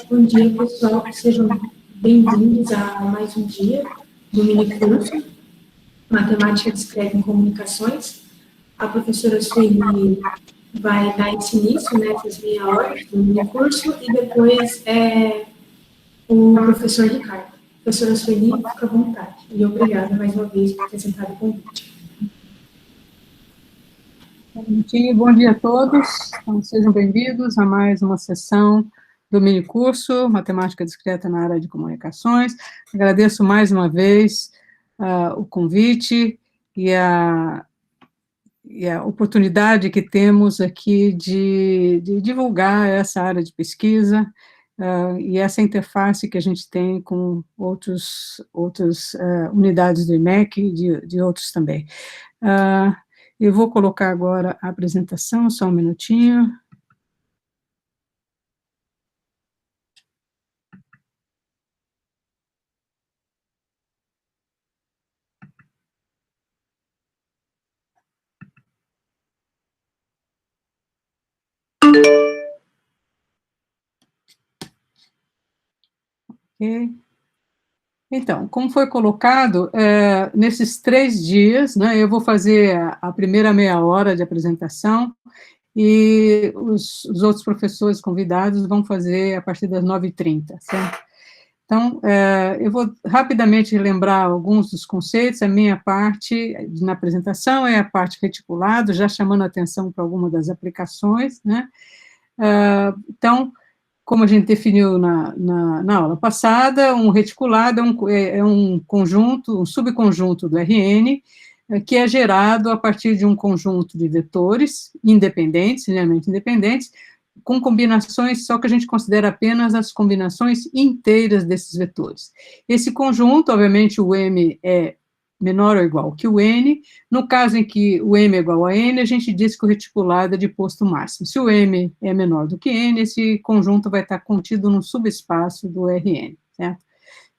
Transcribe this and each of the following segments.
Bom dia, pessoal. Sejam bem-vindos a mais um dia do minicurso Matemática Discreta em Comunicações. A professora Sueli vai dar esse início, essas meia hora do minicurso, e depois o professor Ricardo. Professora Sueli, fica à vontade. E obrigada mais uma vez por ter aceitado o convite. Bom dia a todos. Então, sejam bem-vindos a mais uma sessão do minicurso Matemática Discreta na área de comunicações. Agradeço mais uma vez o convite e a oportunidade que temos aqui de divulgar essa área de pesquisa e essa interface que a gente tem com outras unidades do IMEC e de outros também. Eu vou colocar agora a apresentação, só um minutinho. Ok. Então, como foi colocado, nesses 3 dias, eu vou fazer a primeira meia hora de apresentação, e os outros professores convidados vão fazer a partir das 9h30, certo? Então, eu vou rapidamente lembrar alguns dos conceitos. A minha parte na apresentação é a parte reticulado, já chamando a atenção para alguma das aplicações, Então, como a gente definiu na aula passada, um reticulado é um conjunto, um subconjunto do RN, que é gerado a partir de um conjunto de vetores independentes, linearmente independentes, com combinações, só que a gente considera apenas as combinações inteiras desses vetores. Esse conjunto, obviamente, o M é menor ou igual que o N. No caso em que o M é igual a N, a gente diz que o reticulado é de posto máximo. Se o M é menor do que N, esse conjunto vai estar contido num subespaço do Rn, certo?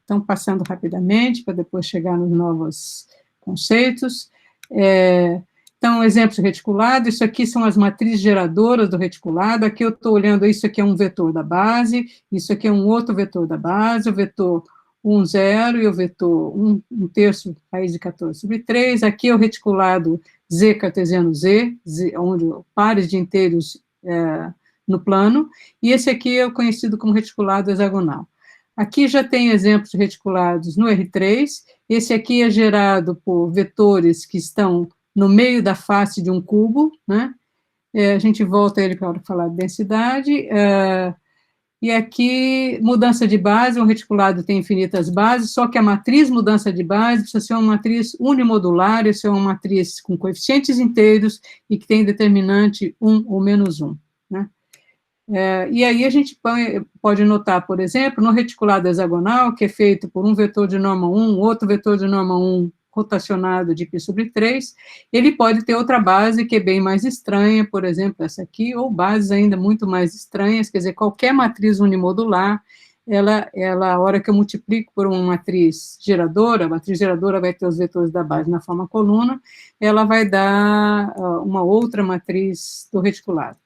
Então, passando rapidamente, para depois chegar nos novos conceitos. Então, exemplos de reticulado, isso aqui são as matrizes geradoras do reticulado. Aqui eu estou olhando, isso aqui é um vetor da base, isso aqui é um outro vetor da base, o vetor 1, 0, e o vetor 1 terço raiz de 14/3. Aqui é o reticulado Z cartesiano Z, onde pares de inteiros no plano, e esse aqui é o conhecido como reticulado hexagonal. Aqui já tem exemplos de reticulados no R3, esse aqui é gerado por vetores que estão no meio da face de um cubo, a gente volta a ele para falar de densidade, e aqui, mudança de base, um reticulado tem infinitas bases, só que a matriz mudança de base precisa ser uma matriz unimodular, isso é uma matriz com coeficientes inteiros e que tem determinante 1 ou menos 1, e aí a gente pode notar, por exemplo, no reticulado hexagonal, que é feito por um vetor de norma 1, outro vetor de norma 1 rotacionado de π/3, ele pode ter outra base que é bem mais estranha, por exemplo, essa aqui, ou bases ainda muito mais estranhas, quer dizer, qualquer matriz unimodular, a hora que eu multiplico por uma matriz geradora, a matriz geradora vai ter os vetores da base na forma coluna, ela vai dar uma outra matriz do reticulado.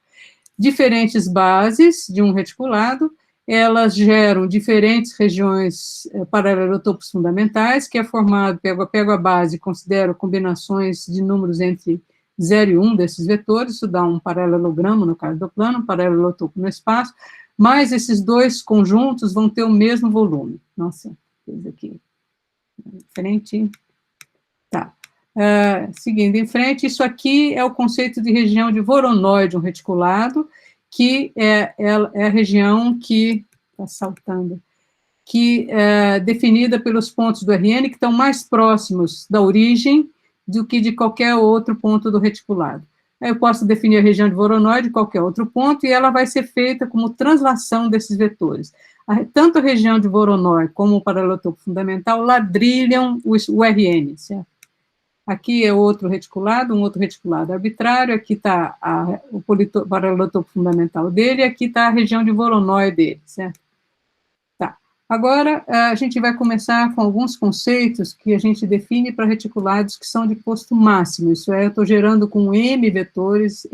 Diferentes bases de um reticulado, elas geram diferentes regiões paralelotopos fundamentais, que é formado, pego a base, considero combinações de números entre 0 e 1 desses vetores, isso dá um paralelogramo, no caso do plano, um paralelotopo no espaço, mas esses dois conjuntos vão ter o mesmo volume. Nossa, fez aqui, diferente. Tá. Seguindo em frente, isso aqui é o conceito de região de Voronoi de um reticulado, que é a região que está saltando, que é definida pelos pontos do Rn que estão mais próximos da origem do que de qualquer outro ponto do reticulado. Aí eu posso definir a região de Voronoi de qualquer outro ponto, e ela vai ser feita como translação desses vetores. Tanto a região de Voronoi como o paralelotopo fundamental ladrilham o Rn, certo? Aqui é outro reticulado, um outro reticulado arbitrário, aqui está o paralelotopo fundamental dele, e aqui está a região de Voronoi dele, certo? Tá. Agora, a gente vai começar com alguns conceitos que a gente define para reticulados que são de posto máximo, isso é, eu estou gerando com N vetores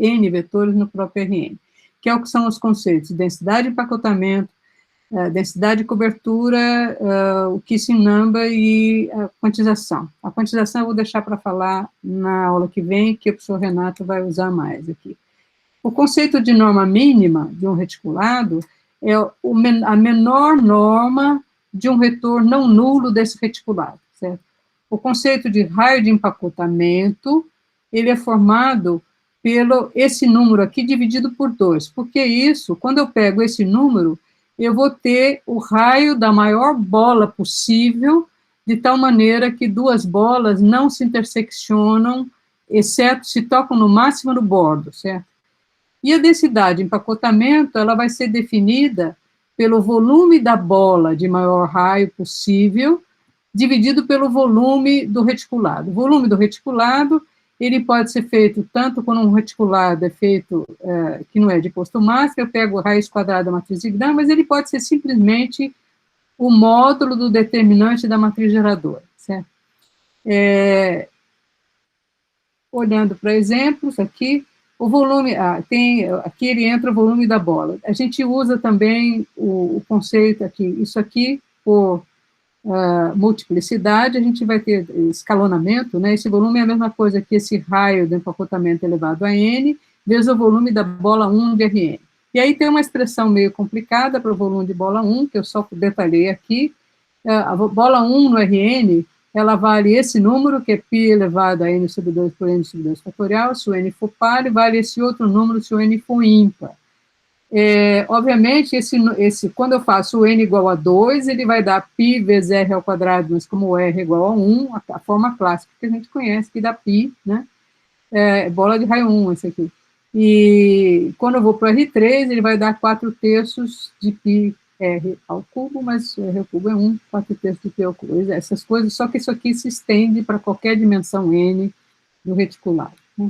no próprio Rn, que é o que são os conceitos de densidade de empacotamento, densidade, cobertura, o kissing number e a quantização. A quantização eu vou deixar para falar na aula que vem, que o professor Renato vai usar mais aqui. O conceito de norma mínima de um reticulado é a menor norma de um vetor não nulo desse reticulado, certo? O conceito de raio de empacotamento, ele é formado pelo esse número aqui dividido por 2. Porque isso, quando eu pego esse número, eu vou ter o raio da maior bola possível, de tal maneira que duas bolas não se interseccionam, exceto se tocam no máximo no bordo, certo? E a densidade de empacotamento, ela vai ser definida pelo volume da bola de maior raio possível, dividido pelo volume do reticulado. O volume do reticulado, ele pode ser feito tanto quando um reticulado é feito, que não é de posto máximo, eu pego a raiz quadrada da matriz de Gram, mas ele pode ser simplesmente o módulo do determinante da matriz geradora, certo? Olhando para exemplos aqui, o volume, aqui ele entra o volume da bola. A gente usa também o conceito aqui, isso aqui, por multiplicidade, a gente vai ter escalonamento, né? Esse volume é a mesma coisa que esse raio de empacotamento elevado a n, vezes o volume da bola 1 de Rn. E aí tem uma expressão meio complicada para o volume de bola 1, que eu só detalhei aqui. A bola 1 no Rn, ela vale esse número, que é π elevado a n sobre 2 por n sobre 2 fatorial, se o n for par, e vale esse outro número se o n for ímpar. Obviamente, quando eu faço o n igual a 2, ele vai dar π vezes r ao quadrado, mas como o r é igual a 1, a forma clássica que a gente conhece, que dá π, né? Bola de raio 1, esse aqui. E quando eu vou para o R3, ele vai dar 4/3 de π r ao cubo, mas r ao cubo é 1, 4/3 de π ao cubo. Essas coisas, só que isso aqui se estende para qualquer dimensão n do reticulado, né?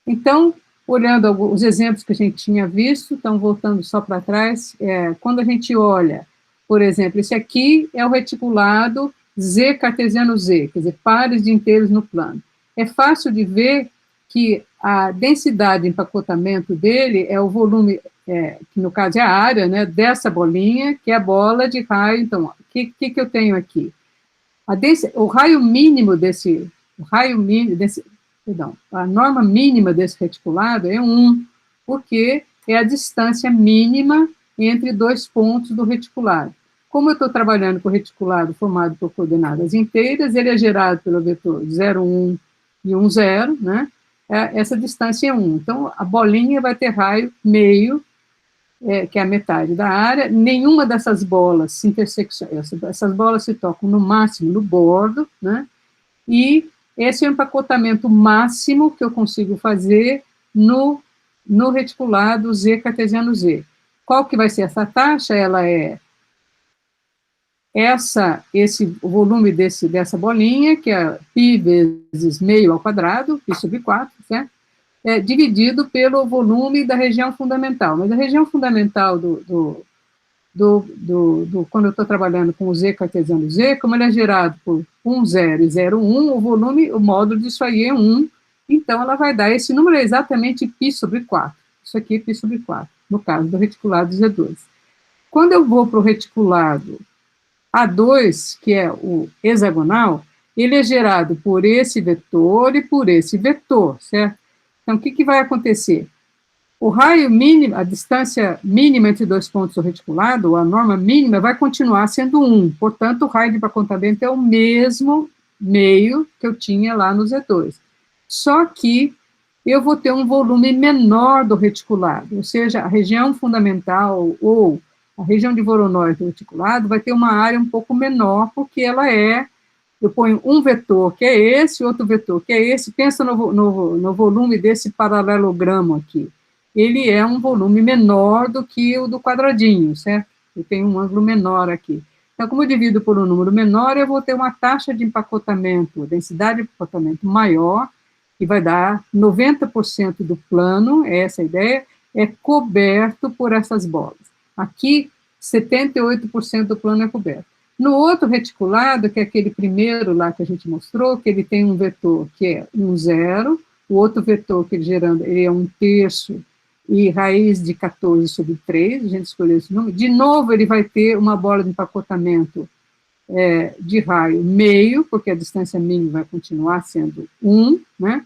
Então, olhando os exemplos que a gente tinha visto, então, voltando só para trás, quando a gente olha, por exemplo, esse aqui é o reticulado Z cartesiano Z, quer dizer, pares de inteiros no plano. É fácil de ver que a densidade de empacotamento dele é o volume, que no caso é a área, né, dessa bolinha, que é a bola de raio. Então, o que eu tenho aqui? O raio mínimo desse, a norma mínima desse reticulado é 1, porque é a distância mínima entre dois pontos do reticulado. Como eu estou trabalhando com o reticulado formado por coordenadas inteiras, ele é gerado pelo vetor 0, 1 e 1, 0, né? Essa distância é 1. Então, a bolinha vai ter raio meio, que é a metade da área. Nenhuma dessas bolas se intersecciona, essas bolas se tocam no máximo no bordo, né? E esse é o empacotamento máximo que eu consigo fazer no reticulado Z cartesiano Z. Qual que vai ser essa taxa? Ela é o volume dessa bolinha, que é π vezes meio ao quadrado, π sobre 4, certo? Dividido pelo volume da região fundamental. Mas a região fundamental quando eu estou trabalhando com o Z cartesiano Z, como ele é gerado por 1, 0 e 0, 1, o módulo disso aí é 1, então ela vai dar, esse número é exatamente π sobre 4. Isso aqui é π sobre 4, no caso do reticulado Z2. Quando eu vou para o reticulado A2, que é o hexagonal, ele é gerado por esse vetor e por esse vetor, certo? Então, o que vai acontecer? O raio mínimo, a distância mínima entre dois pontos do reticulado, a norma mínima, vai continuar sendo 1. Portanto, o raio de empacotamento é o mesmo meio que eu tinha lá no Z2. Só que eu vou ter um volume menor do reticulado, ou seja, a região fundamental ou a região de Voronoi do reticulado vai ter uma área um pouco menor, porque ela eu ponho um vetor que é esse, outro vetor que é esse, pensa no volume desse paralelogramo aqui. Ele é um volume menor do que o do quadradinho, certo? Eu tenho um ângulo menor aqui. Então, como eu divido por um número menor, eu vou ter uma taxa de empacotamento, densidade de empacotamento maior, que vai dar 90% do plano, essa é a ideia, é coberto por essas bolas. Aqui, 78% do plano é coberto. No outro reticulado, que é aquele primeiro lá que a gente mostrou, que ele tem um vetor que é 1, 0, o outro vetor que ele é 1/3, e raiz de 14 sobre 3, a gente escolheu esse número. De novo, ele vai ter uma bola de empacotamento de raio meio, porque a distância mínima vai continuar sendo 1, né?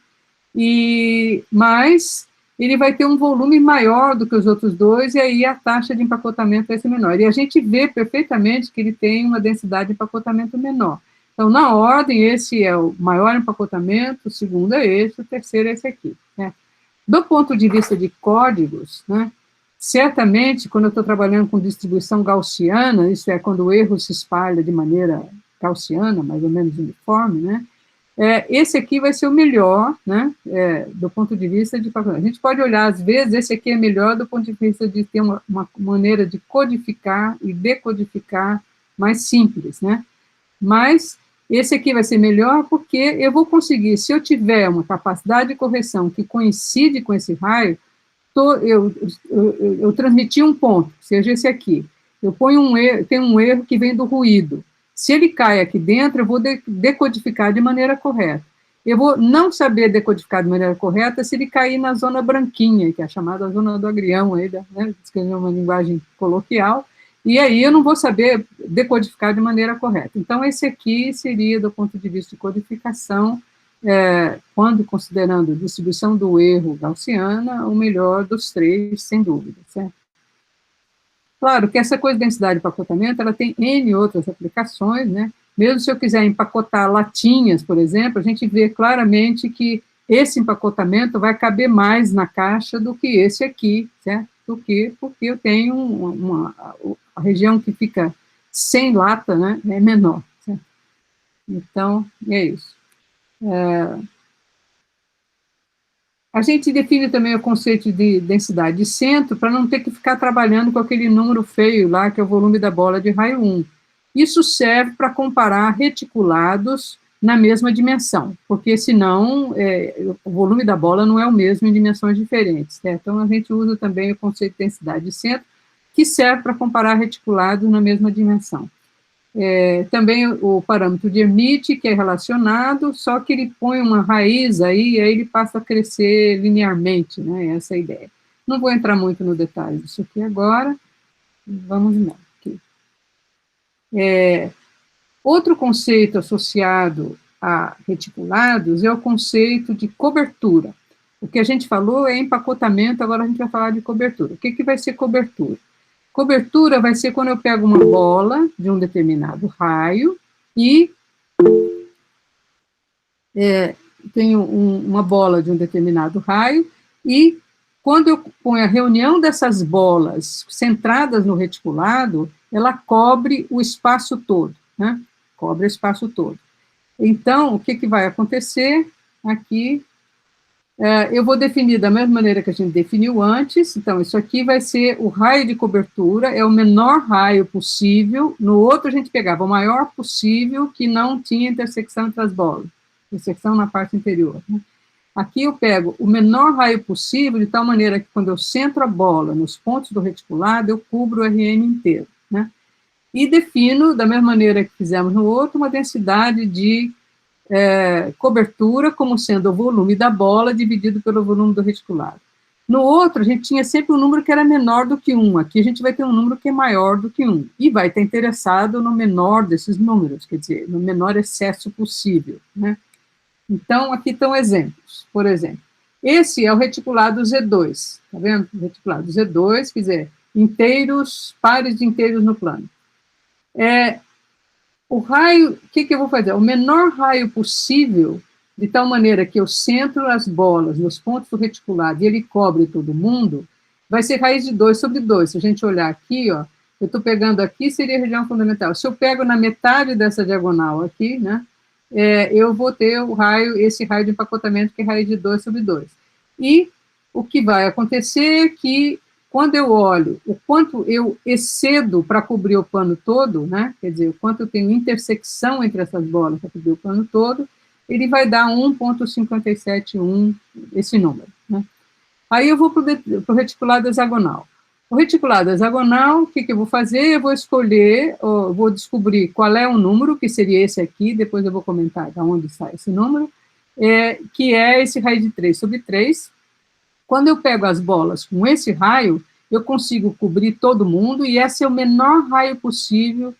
Mas ele vai ter um volume maior do que os outros dois, e aí a taxa de empacotamento vai ser menor. E a gente vê perfeitamente que ele tem uma densidade de empacotamento menor. Então, na ordem, esse é o maior empacotamento, o segundo é esse, o terceiro é esse aqui, né? Do ponto de vista de códigos, né, certamente, quando eu estou trabalhando com distribuição gaussiana, isso é, quando o erro se espalha de maneira gaussiana, mais ou menos uniforme, né, esse aqui vai ser o melhor, né, do ponto de vista de... A gente pode olhar, às vezes, esse aqui é melhor do ponto de vista de ter uma maneira de codificar e decodificar mais simples, né, mas esse aqui vai ser melhor porque eu vou conseguir, se eu tiver uma capacidade de correção que coincide com esse raio, eu transmiti um ponto, seja esse aqui, eu ponho tem um erro que vem do ruído. Se ele cai aqui dentro, eu vou decodificar de maneira correta. Eu vou não saber decodificar de maneira correta se ele cair na zona branquinha, que é a chamada zona do agrião, né, escrever uma linguagem coloquial, e aí eu não vou saber decodificar de maneira correta. Então, esse aqui seria, do ponto de vista de codificação, quando considerando a distribuição do erro gaussiana, o melhor dos três, sem dúvida, certo? Claro que essa coisa de densidade de empacotamento, ela tem N outras aplicações, né? Mesmo se eu quiser empacotar latinhas, por exemplo, a gente vê claramente que esse empacotamento vai caber mais na caixa do que esse aqui, certo? Porque eu tenho a região que fica sem lata, né, é menor, certo? Então, é isso. A gente define também o conceito de densidade de centro para não ter que ficar trabalhando com aquele número feio lá, que é o volume da bola de raio 1. Isso serve para comparar reticulados na mesma dimensão, porque senão o volume da bola não é o mesmo em dimensões diferentes, certo? Então, a gente usa também o conceito de densidade de centro, que serve para comparar reticulados na mesma dimensão. Também o parâmetro de Hermite, que é relacionado, só que ele põe uma raiz aí, e aí ele passa a crescer linearmente, né, essa é a ideia. Não vou entrar muito no detalhe disso aqui agora, vamos lá. Aqui. Outro conceito associado a reticulados é o conceito de cobertura. O que a gente falou é empacotamento, agora a gente vai falar de cobertura. O que vai ser cobertura? Cobertura vai ser quando eu pego uma bola de um determinado raio e tenho uma bola de um determinado raio e quando eu ponho a reunião dessas bolas centradas no reticulado, ela cobre o espaço todo, né? Cobre o espaço todo. Então, o que vai acontecer aqui? Eu vou definir da mesma maneira que a gente definiu antes, então, isso aqui vai ser o raio de cobertura, é o menor raio possível, no outro a gente pegava o maior possível que não tinha intersecção entre as bolas, intersecção na parte interior, né? Aqui eu pego o menor raio possível, de tal maneira que quando eu centro a bola nos pontos do reticulado, eu cubro o RN inteiro, né? E defino, da mesma maneira que fizemos no outro, uma densidade de cobertura como sendo o volume da bola dividido pelo volume do reticulado. No outro, a gente tinha sempre um número que era menor do que 1, aqui a gente vai ter um número que é maior do que 1, e vai estar interessado no menor desses números, quer dizer, no menor excesso possível, né? Então, aqui estão exemplos, por exemplo, esse é o reticulado Z2, tá vendo? O reticulado Z2, quer dizer, inteiros, pares de inteiros no plano. O raio, o que eu vou fazer? O menor raio possível, de tal maneira que eu centro as bolas nos pontos do reticulado e ele cobre todo mundo, vai ser raiz de 2 sobre 2. Se a gente olhar aqui, ó, eu estou pegando aqui, seria a região fundamental. Se eu pego na metade dessa diagonal aqui, né, eu vou ter esse raio de empacotamento, que é raiz de 2 sobre 2. E o que vai acontecer é que, quando eu olho o quanto eu excedo para cobrir o pano todo, né, quer dizer, o quanto eu tenho intersecção entre essas bolas para cobrir o pano todo, ele vai dar 1,571, esse número, né. Aí eu vou para o reticulado hexagonal. O reticulado hexagonal, o que eu vou fazer? Eu vou escolher, vou descobrir qual é o número, que seria esse aqui, depois eu vou comentar de onde sai esse número, que é esse raiz de 3 sobre 3, Quando eu pego as bolas com esse raio, eu consigo cobrir todo mundo, e esse é o menor raio possível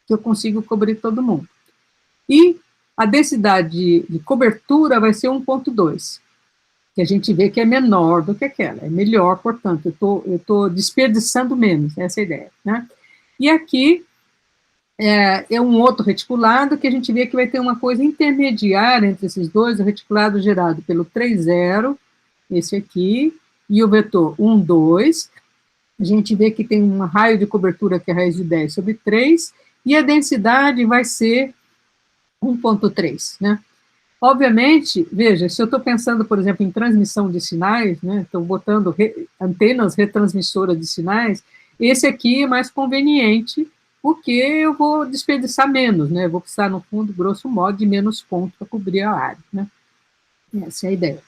que eu consigo cobrir todo mundo. E a densidade de cobertura vai ser 1,2, que a gente vê que é menor do que aquela, é melhor, portanto, eu estou desperdiçando menos, essa é a ideia, né? E aqui é um outro reticulado, que a gente vê que vai ter uma coisa intermediária entre esses dois, o reticulado gerado pelo 3,0, esse aqui, e o vetor 1,2, a gente vê que tem um raio de cobertura que é raiz de 10 sobre 3, e a densidade vai ser 1,3, né? Obviamente, veja, se eu estou pensando, por exemplo, em transmissão de sinais, né, estou botando antenas retransmissoras de sinais, esse aqui é mais conveniente, porque eu vou desperdiçar menos, né, vou precisar, no fundo, grosso modo, de menos pontos para cobrir a área, né? Essa é a ideia.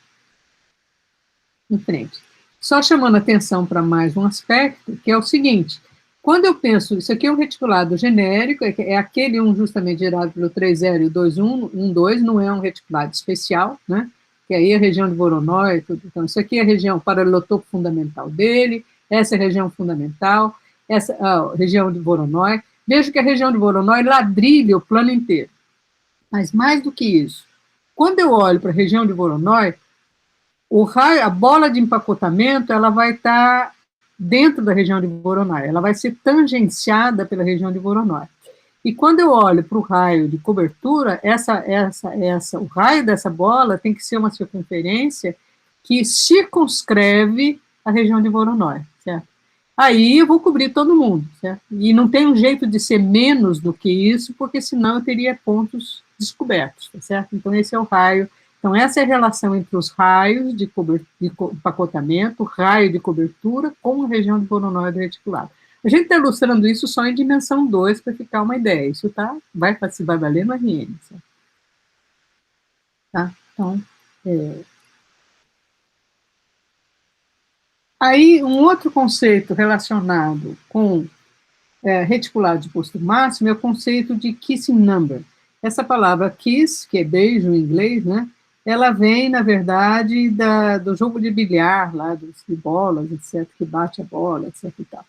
Em frente. Só chamando atenção para mais um aspecto, que é o seguinte: quando eu penso, isso aqui é um reticulado genérico, é aquele justamente gerado pelo 3,0 e o 2,1,2, não é um reticulado especial, né? Que aí é a região de Voronoi, tudo. Então, isso aqui é a região paralelotopo fundamental dele, essa é a região fundamental, essa a região de Voronoi. Veja que a região de Voronoi ladrilha o plano inteiro. Mas mais do que isso, quando eu olho para a região de Voronoi, a bola de empacotamento, ela vai estar dentro da região de Voronoi, ela vai ser tangenciada pela região de Voronoi. E quando eu olho para o raio de cobertura, o raio dessa bola tem que ser uma circunferência que circunscreve a região de Voronoi, certo? Aí eu vou cobrir todo mundo, certo? E não tem um jeito de ser menos do que isso, porque senão eu teria pontos descobertos, certo? Então esse é o raio. Então, essa é a relação entre os raios de empacotamento, raio de cobertura, com a região de Voronoi do reticulado. A gente está ilustrando isso só em dimensão 2, para ficar uma ideia. Isso vai valer no RN. Tá? Então, aí, um outro conceito relacionado com reticulado de posto máximo é o conceito de kissing number. Essa palavra kiss, que é beijo em inglês, né? Ela vem, na verdade, do jogo de bilhar, lá, de bolas, etc., que bate a bola, etc. E tal.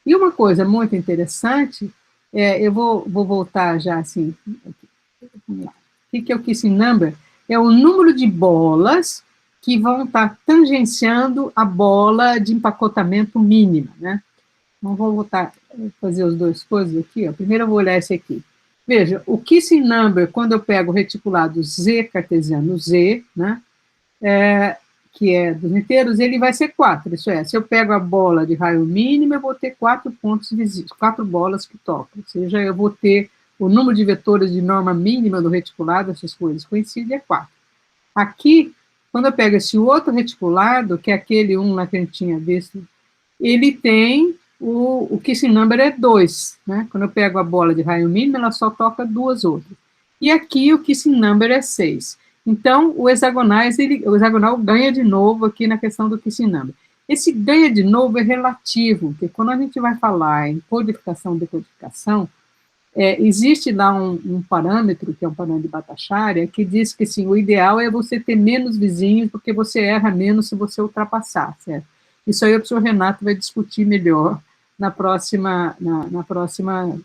E uma coisa muito interessante, eu vou voltar já assim, vamos lá. O que é o kissing number? É o número de bolas que vão estar tangenciando a bola de empacotamento mínima, né? Então, vou voltar a fazer as duas coisas aqui, ó. Primeiro eu vou olhar esse aqui. Veja, o kissing number, quando eu pego o reticulado Z cartesiano Z, né, que é dos inteiros, ele vai ser 4, isso é, se eu pego a bola de raio mínimo, eu vou ter 4 pontos visíveis, 4 bolas que tocam, ou seja, eu vou ter o número de vetores de norma mínima do reticulado, essas coisas conhecidas, é 4. Aqui, quando eu pego esse outro reticulado, que é aquele lá que a gente tinha visto, ele tem o kissing number é 2, né? Quando eu pego a bola de raio mínimo, ela só toca 2 outras. E aqui o kissing number é 6. Então, o hexagonal ganha de novo aqui na questão do kissing number. Esse ganha de novo é relativo, porque quando a gente vai falar em codificação e decodificação, existe lá um parâmetro, que é um parâmetro de Bhattacharya, que diz que assim, o ideal é você ter menos vizinhos, porque você erra menos se você ultrapassar, certo? Isso aí o professor Renato vai discutir melhor na próxima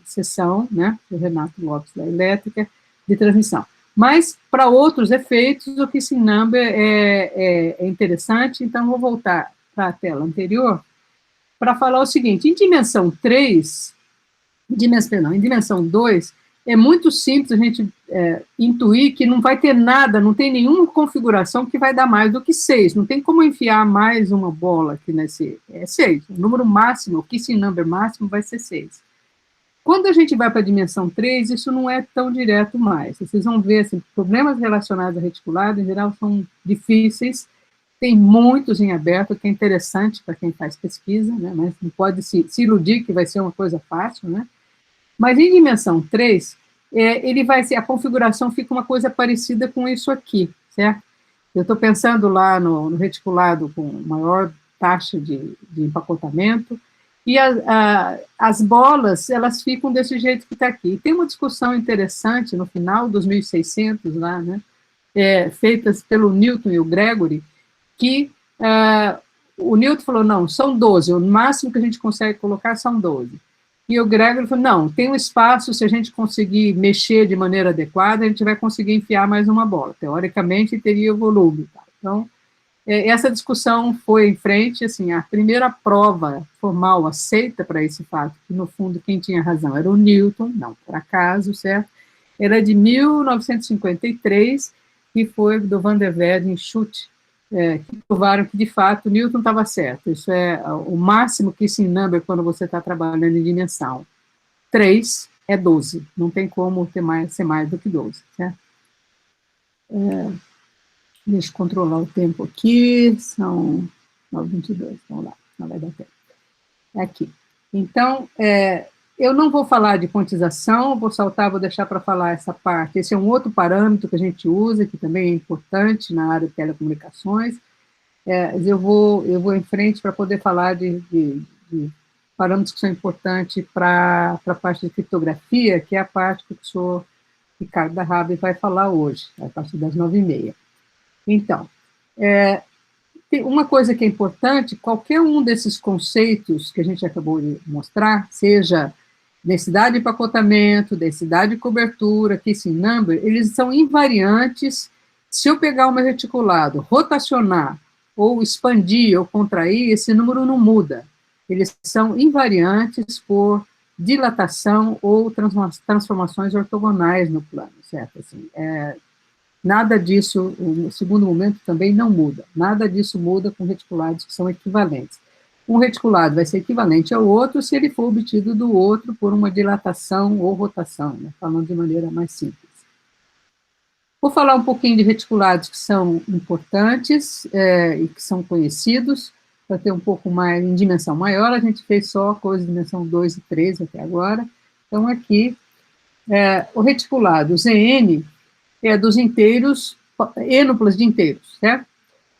sessão, né, o Renato Lopes, da elétrica, de transmissão. Mas, para outros efeitos, o kissing number é interessante, então vou voltar para a tela anterior para falar o seguinte: em dimensão 3, em dimensão 2, é muito simples a gente intuir que não vai ter nada, não tem nenhuma configuração que vai dar mais do que 6, não tem como enfiar mais uma bola aqui nesse, 6, o número máximo, o kissing number máximo vai ser 6. Quando a gente vai para a dimensão 3, isso não é tão direto mais, vocês vão ver, assim, problemas relacionados a reticulado, em geral, são difíceis, tem muitos em aberto, que é interessante para quem faz pesquisa, né, mas não pode se iludir que vai ser uma coisa fácil, né? Mas em dimensão 3, ele vai ser, a configuração fica uma coisa parecida com isso aqui, certo? Eu estou pensando lá no reticulado com maior taxa de empacotamento, e as bolas, elas ficam desse jeito que está aqui. E tem uma discussão interessante no final dos 1600, lá, né, feitas pelo Newton e o Gregory, que O Newton falou, não, são 12, o máximo que a gente consegue colocar são 12. E o Gregory falou, não, tem um espaço, se a gente conseguir mexer de maneira adequada, a gente vai conseguir enfiar mais uma bola. Teoricamente, teria volume. Tá? Então, essa discussão foi em frente, assim, a primeira prova formal aceita para esse fato, que, no fundo, quem tinha razão era o Newton, não por acaso, certo? Era de 1953, e foi do Van der Waals e Schutt, que provaram que, de fato, Newton estava certo. Isso é o máximo Kissing Number quando você está trabalhando em dimensão. 3 é 12, não tem como ser mais do que 12. Certo? Deixa eu controlar o tempo aqui, são 9h22, vamos lá, não vai dar tempo. Aqui. Então, eu não vou falar de quantização, vou saltar, vou deixar para falar essa parte. Esse é um outro parâmetro que a gente usa, que também é importante na área de telecomunicações. Eu vou em frente para poder falar de parâmetros que são importantes para a parte de criptografia, que é a parte que o professor Ricardo da Rabi vai falar hoje, a partir das 9h30. Então, uma coisa que é importante, qualquer um desses conceitos que a gente acabou de mostrar, seja densidade de empacotamento, densidade de cobertura, Kissing Number, eles são invariantes. Se eu pegar o meu reticulado, rotacionar, ou expandir, ou contrair, esse número não muda. Eles são invariantes por dilatação ou transformações ortogonais no plano, certo? Assim, nada disso, no segundo momento, também não muda. Nada disso muda com reticulados que são equivalentes. Um reticulado vai ser equivalente ao outro se ele for obtido do outro por uma dilatação ou rotação, né, falando de maneira mais simples. Vou falar um pouquinho de reticulados que são importantes e que são conhecidos, para ter um pouco mais, em dimensão maior, a gente fez só coisas de dimensão 2 e 3 até agora. Então, aqui, o reticulado ZN é dos inteiros, ênuplas de inteiros, certo?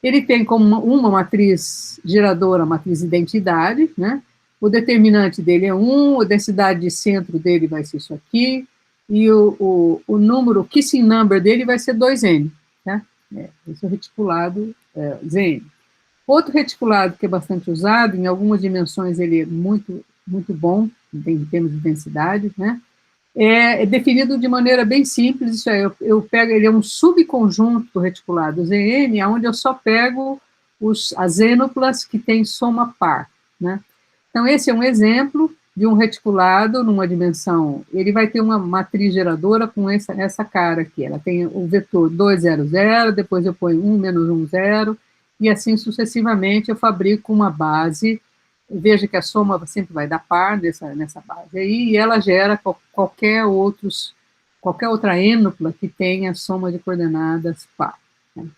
Ele tem como uma matriz geradora, a matriz identidade, né? O determinante dele é 1, a densidade de centro dele vai ser isso aqui, e o número, o Kissing Number dele vai ser 2N, tá? Esse é o reticulado ZN. Outro reticulado que é bastante usado, em algumas dimensões ele é muito, muito bom, em termos de densidade, né? É definido de maneira bem simples, isso é, eu pego, ele é um subconjunto do reticulado ZN, onde eu só pego as ênuplas que têm soma par, né? Então, esse é um exemplo de um reticulado numa dimensão, ele vai ter uma matriz geradora com essa cara aqui, ela tem o vetor 2, 0, 0, depois eu ponho 1, menos 1, 0, e assim sucessivamente eu fabrico uma base. Veja que a soma sempre vai dar par nessa base aí, e ela gera qualquer outra ênupla que tenha soma de coordenadas par. Né?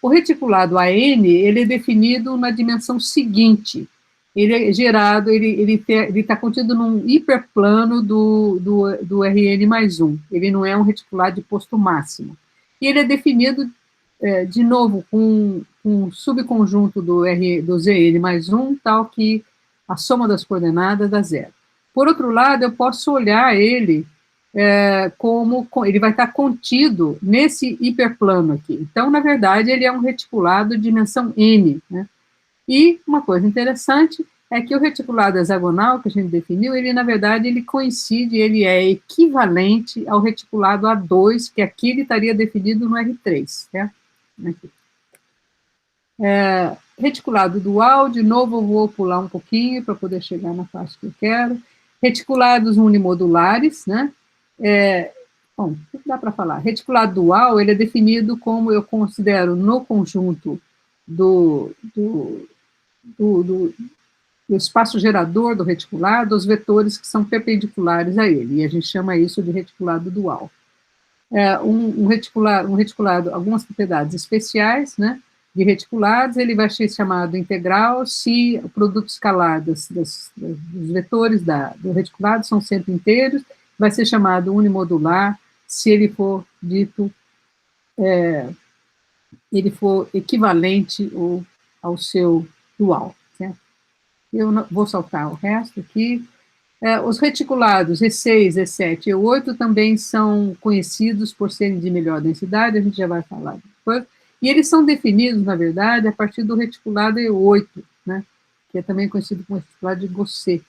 O reticulado AN, ele é definido na dimensão seguinte, ele é gerado, ele está contido num hiperplano do Rn mais 1, ele não é um reticulado de posto máximo, e ele é definido de novo, com um subconjunto do Zn mais 1, tal que a soma das coordenadas dá 0. Por outro lado, eu posso olhar ele como ele vai estar contido nesse hiperplano aqui. Então, na verdade, ele é um reticulado de dimensão n, né? E uma coisa interessante é que o reticulado hexagonal que a gente definiu, ele, na verdade, ele coincide, ele é equivalente ao reticulado A2, que aqui ele estaria definido no R3, certo? Aqui. Reticulado dual, de novo eu vou pular um pouquinho para poder chegar na parte que eu quero. Reticulados unimodulares, né? Bom, o que dá para falar? Reticulado dual, ele é definido como eu considero no conjunto do espaço gerador do reticulado, os vetores que são perpendiculares a ele, e a gente chama isso de reticulado dual. Um reticulado, algumas propriedades especiais, né, de reticulados, ele vai ser chamado integral se o produto escalar dos vetores do reticulado são sempre inteiros, vai ser chamado unimodular se ele for dito, ele for equivalente ao seu dual, certo? Eu vou saltar o resto aqui. Os reticulados E6, E7 e E8 também são conhecidos por serem de melhor densidade, a gente já vai falar depois, E eles são definidos, na verdade, a partir do reticulado E8, né, que é também conhecido como reticulado de Gaussier.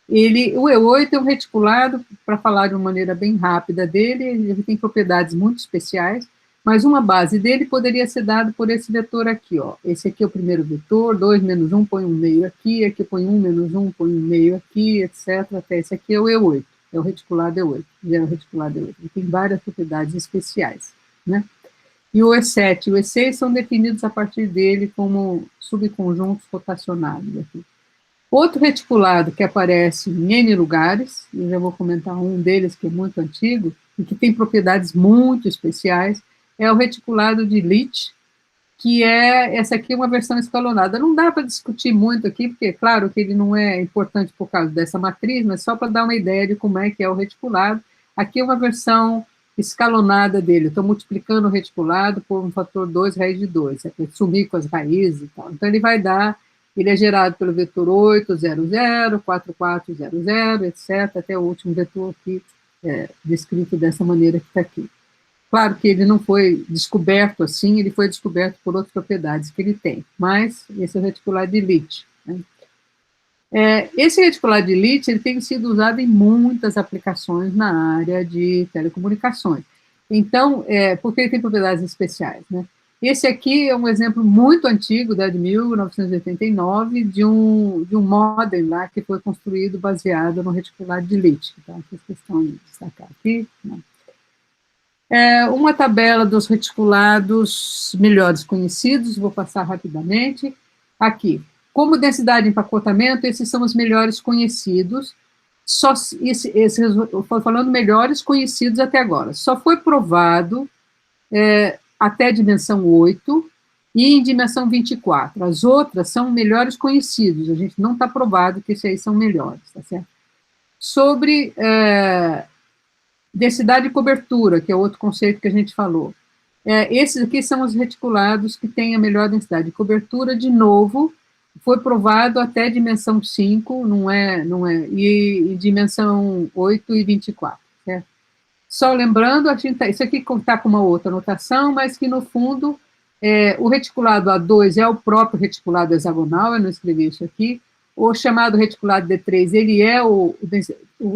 O E8 é um reticulado, para falar de uma maneira bem rápida dele, ele tem propriedades muito especiais, mas uma base dele poderia ser dada por esse vetor aqui, ó. Esse aqui é o primeiro vetor, 2 menos 1, põe um meio aqui, aqui põe 1 menos 1, põe um meio aqui, etc. Até esse aqui é o E8, é o reticulado E8, já é o reticulado E8. Ele tem várias propriedades especiais, né? E o E7 e o E6 são definidos a partir dele como subconjuntos rotacionados aqui. Outro reticulado que aparece em N lugares, eu já vou comentar um deles que é muito antigo, e que tem propriedades muito especiais, é o reticulado de Leach, que essa aqui é uma versão escalonada. Não dá para discutir muito aqui, porque, claro, que ele não é importante por causa dessa matriz, mas só para dar uma ideia de como é que é o reticulado. Aqui é uma versão escalonada dele. Estou multiplicando o reticulado por um fator 2 raiz de 2, é para sumir com as raízes e tal. Então, ele é gerado pelo vetor 8, 0, 0, 4, 4, 0, 0, etc., até o último vetor aqui, descrito dessa maneira que está aqui. Claro que ele não foi descoberto assim, ele foi descoberto por outras propriedades que ele tem, mas esse é o reticulado de Leach, né? Esse reticulado de Leach, ele tem sido usado em muitas aplicações na área de telecomunicações. Então, porque ele tem propriedades especiais, né? Esse aqui é um exemplo muito antigo, de 1989, de um modem lá que foi construído baseado no reticulado de Leach. Então, fiz questão de destacar aqui, né? Uma tabela dos reticulados melhores conhecidos, vou passar rapidamente. Aqui, como densidade de empacotamento, esses são os melhores conhecidos, estou falando melhores conhecidos até agora. Só foi provado até dimensão 8 e em dimensão 24. As outras são melhores conhecidos, a gente não está provado que esses aí são melhores, tá certo? Sobre densidade de cobertura, que é outro conceito que a gente falou. Esses aqui são os reticulados que têm a melhor densidade de cobertura, de novo, foi provado até dimensão 5, e dimensão 8 e 24, certo? Só lembrando, isso aqui está com uma outra notação, mas que, no fundo, o reticulado A2 é o próprio reticulado hexagonal, eu não escrevi isso aqui. O chamado reticulado D3, ele é o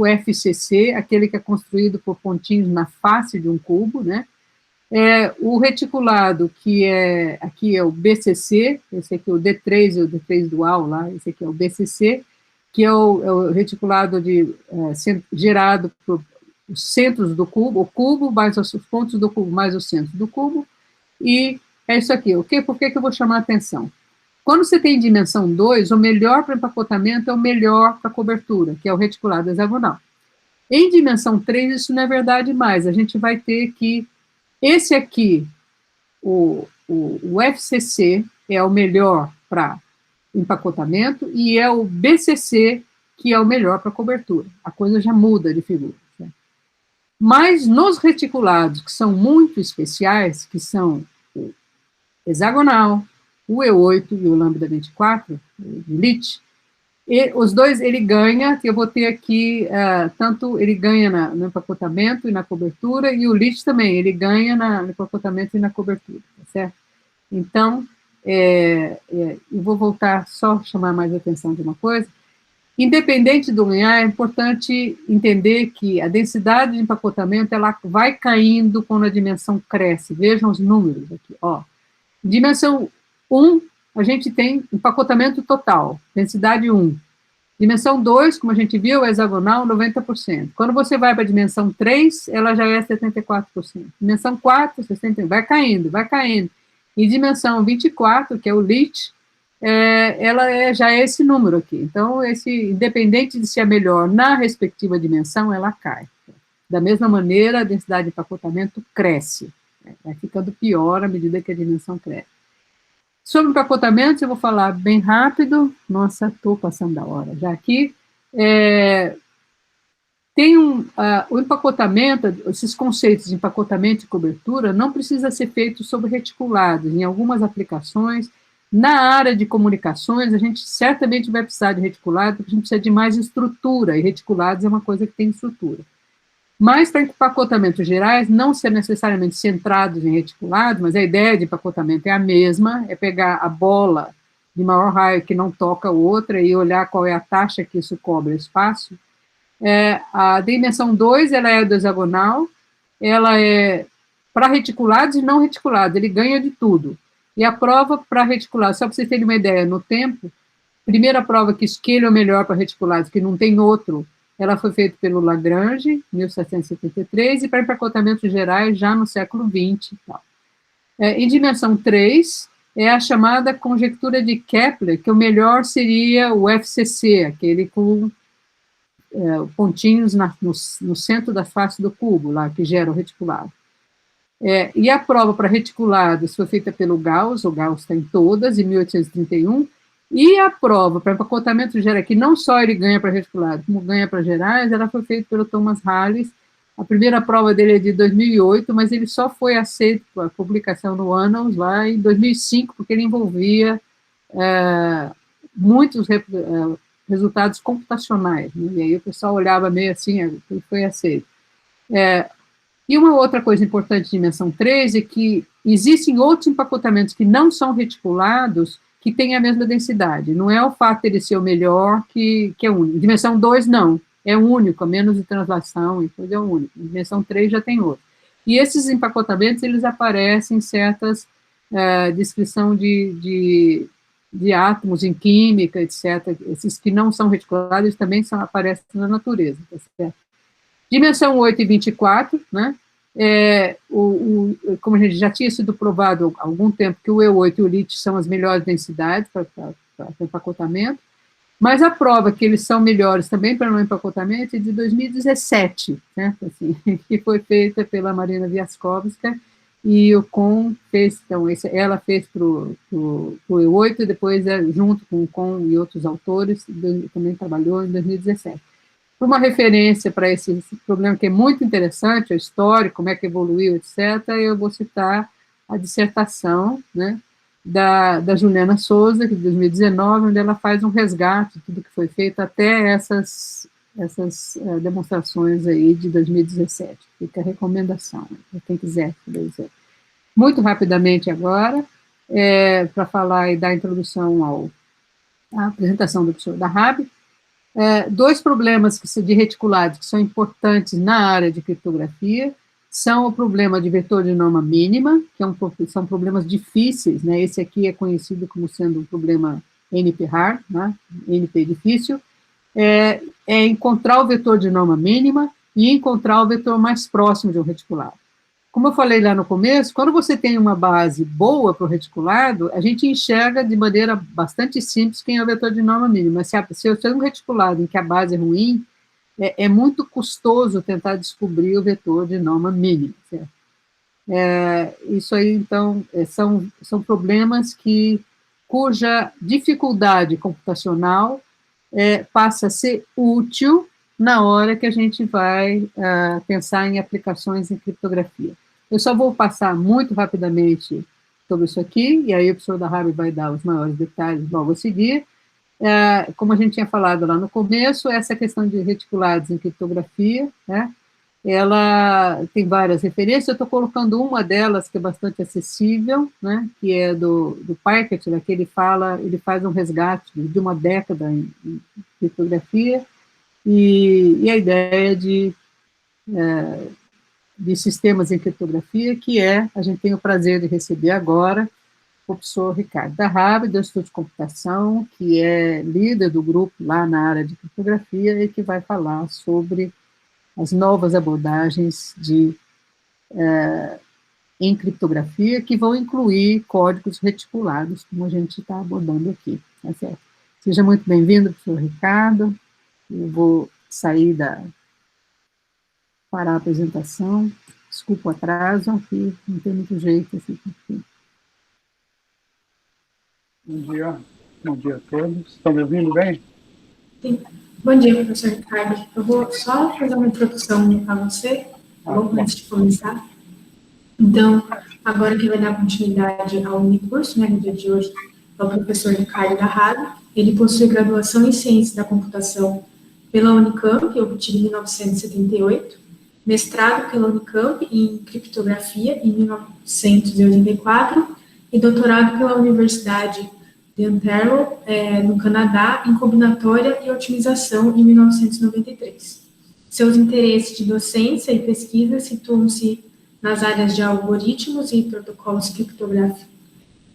FCC, aquele que é construído por pontinhos na face de um cubo, né? O reticulado, aqui é o BCC, esse aqui é o D3 e o D3 dual lá, esse aqui é o BCC, que é o reticulado gerado por os centros do cubo, o cubo mais os pontos do cubo mais o centro do cubo, e é isso aqui. Por que eu vou chamar a atenção? Quando você tem dimensão 2, o melhor para empacotamento é o melhor para cobertura, que é o reticulado hexagonal. Em dimensão 3, isso não é verdade mais. A gente vai ter que esse aqui, o FCC, é o melhor para empacotamento e é o BCC que é o melhor para cobertura. A coisa já muda de figura. Né? Mas nos reticulados, que são muito especiais, que são o hexagonal, o E8 e o lambda 24, o Leach, e os dois ele ganha, que eu vou ter aqui, tanto ele ganha no empacotamento e na cobertura, e o Leach também, ele ganha no empacotamento e na cobertura, tá certo? Então, eu vou voltar, só chamar mais a atenção de uma coisa. Independente do ganhar, é importante entender que a densidade de empacotamento, ela vai caindo quando a dimensão cresce. Vejam os números aqui, ó. Dimensão 1, a gente tem empacotamento total, densidade 1. Dimensão 2, como a gente viu, é hexagonal, 90%. Quando você vai para a dimensão 3, ela já é 74%. Dimensão 4, 60%, vai caindo, vai caindo. E dimensão 24, que é o Leach, ela já é esse número aqui. Então, independente de se é melhor na respectiva dimensão, ela cai. Da mesma maneira, a densidade de empacotamento cresce. Vai ficando pior à medida que a dimensão cresce. Sobre empacotamento, eu vou falar bem rápido. Nossa, estou passando da hora já aqui. O empacotamento, esses conceitos de empacotamento e cobertura não precisa ser feito sobre reticulados. Em algumas aplicações, na área de comunicações, a gente certamente vai precisar de reticulado, porque a gente precisa de mais estrutura, e reticulados é uma coisa que tem estrutura. Mas para empacotamentos gerais, não ser necessariamente centrados em reticulados, mas a ideia de empacotamento é a mesma, é pegar a bola de maior raio que não toca outra e olhar qual é a taxa que isso cobre o espaço. A dimensão 2, ela é hexagonal, ela é para reticulados e não reticulados, ele ganha de tudo. E a prova para reticulados, só para vocês terem uma ideia, no tempo, primeira prova que esquelho é o melhor para reticulados, que não tem outro, ela foi feita pelo Lagrange, em 1773, e para empacotamentos gerais, já no século XX. Em dimensão 3, é a chamada conjectura de Kepler, que o melhor seria o FCC, aquele com pontinhos no centro da face do cubo, lá, que gera o reticulado. E a prova para reticulados foi feita pelo Gauss, o Gauss está em todas, em 1831, e a prova para empacotamento geral, que não só ele ganha para reticulado, como ganha para gerais, ela foi feita pelo Thomas Harris. A primeira prova dele é de 2008, mas ele só foi aceito para publicação no Annals lá em 2005, porque ele envolvia muitos resultados computacionais, né? E aí o pessoal olhava meio assim, ele foi aceito. E uma outra coisa importante de dimensão 3 é que existem outros empacotamentos que não são reticulados que têm a mesma densidade. Não é o fato de ele ser o melhor que é único. Dimensão 2, não. É único, a menos de translação, e coisa é único. Dimensão 3 já tem outro. E esses empacotamentos, eles aparecem em certas descrição de átomos em química, etc. Esses que não são reticulados também aparecem na natureza. Tá certo? Dimensão 8 e 24, né? Como a gente já tinha sido provado há algum tempo que o E8 e o lítio são as melhores densidades para empacotamento, mas a prova que eles são melhores também para não empacotamento é de 2017, né? Assim, que foi feita pela Marina Wiaskowska, e o Kohn fez, então, ela fez para o E8 e depois, junto com o Kohn e outros autores, também trabalhou em 2017. Uma referência para esse problema que é muito interessante, a história, como é que evoluiu, etc., eu vou citar a dissertação, né, da Juliana Souza, de 2019, onde ela faz um resgate de tudo que foi feito até essas demonstrações aí de 2017. Fica a recomendação, né, para quem quiser dizer. Muito rapidamente agora, para falar e dar introdução à apresentação do professor Darrab, dois problemas de reticulados que são importantes na área de criptografia são o problema de vetor de norma mínima, que são problemas difíceis, né? Esse aqui é conhecido como sendo um problema NP-hard, né? NP difícil, encontrar o vetor de norma mínima e encontrar o vetor mais próximo de um reticulado. Como eu falei lá no começo, quando você tem uma base boa para o reticulado, a gente enxerga de maneira bastante simples quem é o vetor de norma mínima. Se eu tenho um reticulado em que a base é ruim, é muito custoso tentar descobrir o vetor de norma mínima. Certo? Isso aí, então, são problemas cuja dificuldade computacional passa a ser útil na hora que a gente vai pensar em aplicações em criptografia. Eu só vou passar muito rapidamente sobre isso aqui, e aí o professor Darrab vai dar os maiores detalhes logo a seguir. Como a gente tinha falado lá no começo, essa questão de reticulados em criptografia, né, ela tem várias referências, eu estou colocando uma delas que é bastante acessível, né, que é do Piketty, né, que ele faz um resgate de uma década em criptografia, e a ideia de sistemas em criptografia, que a gente tem o prazer de receber agora o professor Ricardo Darrab, do Instituto de Computação, que é líder do grupo lá na área de criptografia e que vai falar sobre as novas abordagens em criptografia, que vão incluir códigos reticulados, como a gente está abordando aqui. Tá certo? Seja muito bem-vindo, professor Ricardo. Eu vou parar a apresentação. Desculpa o atraso, aqui não tem muito jeito. Assim. Bom dia a todos. Estão me ouvindo bem? Sim. Bom dia, professor Ricardo. Eu vou só fazer uma introdução para você, antes de começar. Então, agora que vai dar continuidade ao unicurso, né, no dia de hoje, é o professor Ricardo Darrab. Ele possui graduação em Ciências da Computação pela Unicamp, que eu obtive em 1978, mestrado pela Unicamp em criptografia em 1984 e doutorado pela Universidade de Ontario, no Canadá, em combinatória e otimização em 1993. Seus interesses de docência e pesquisa situam-se nas áreas de algoritmos e protocolos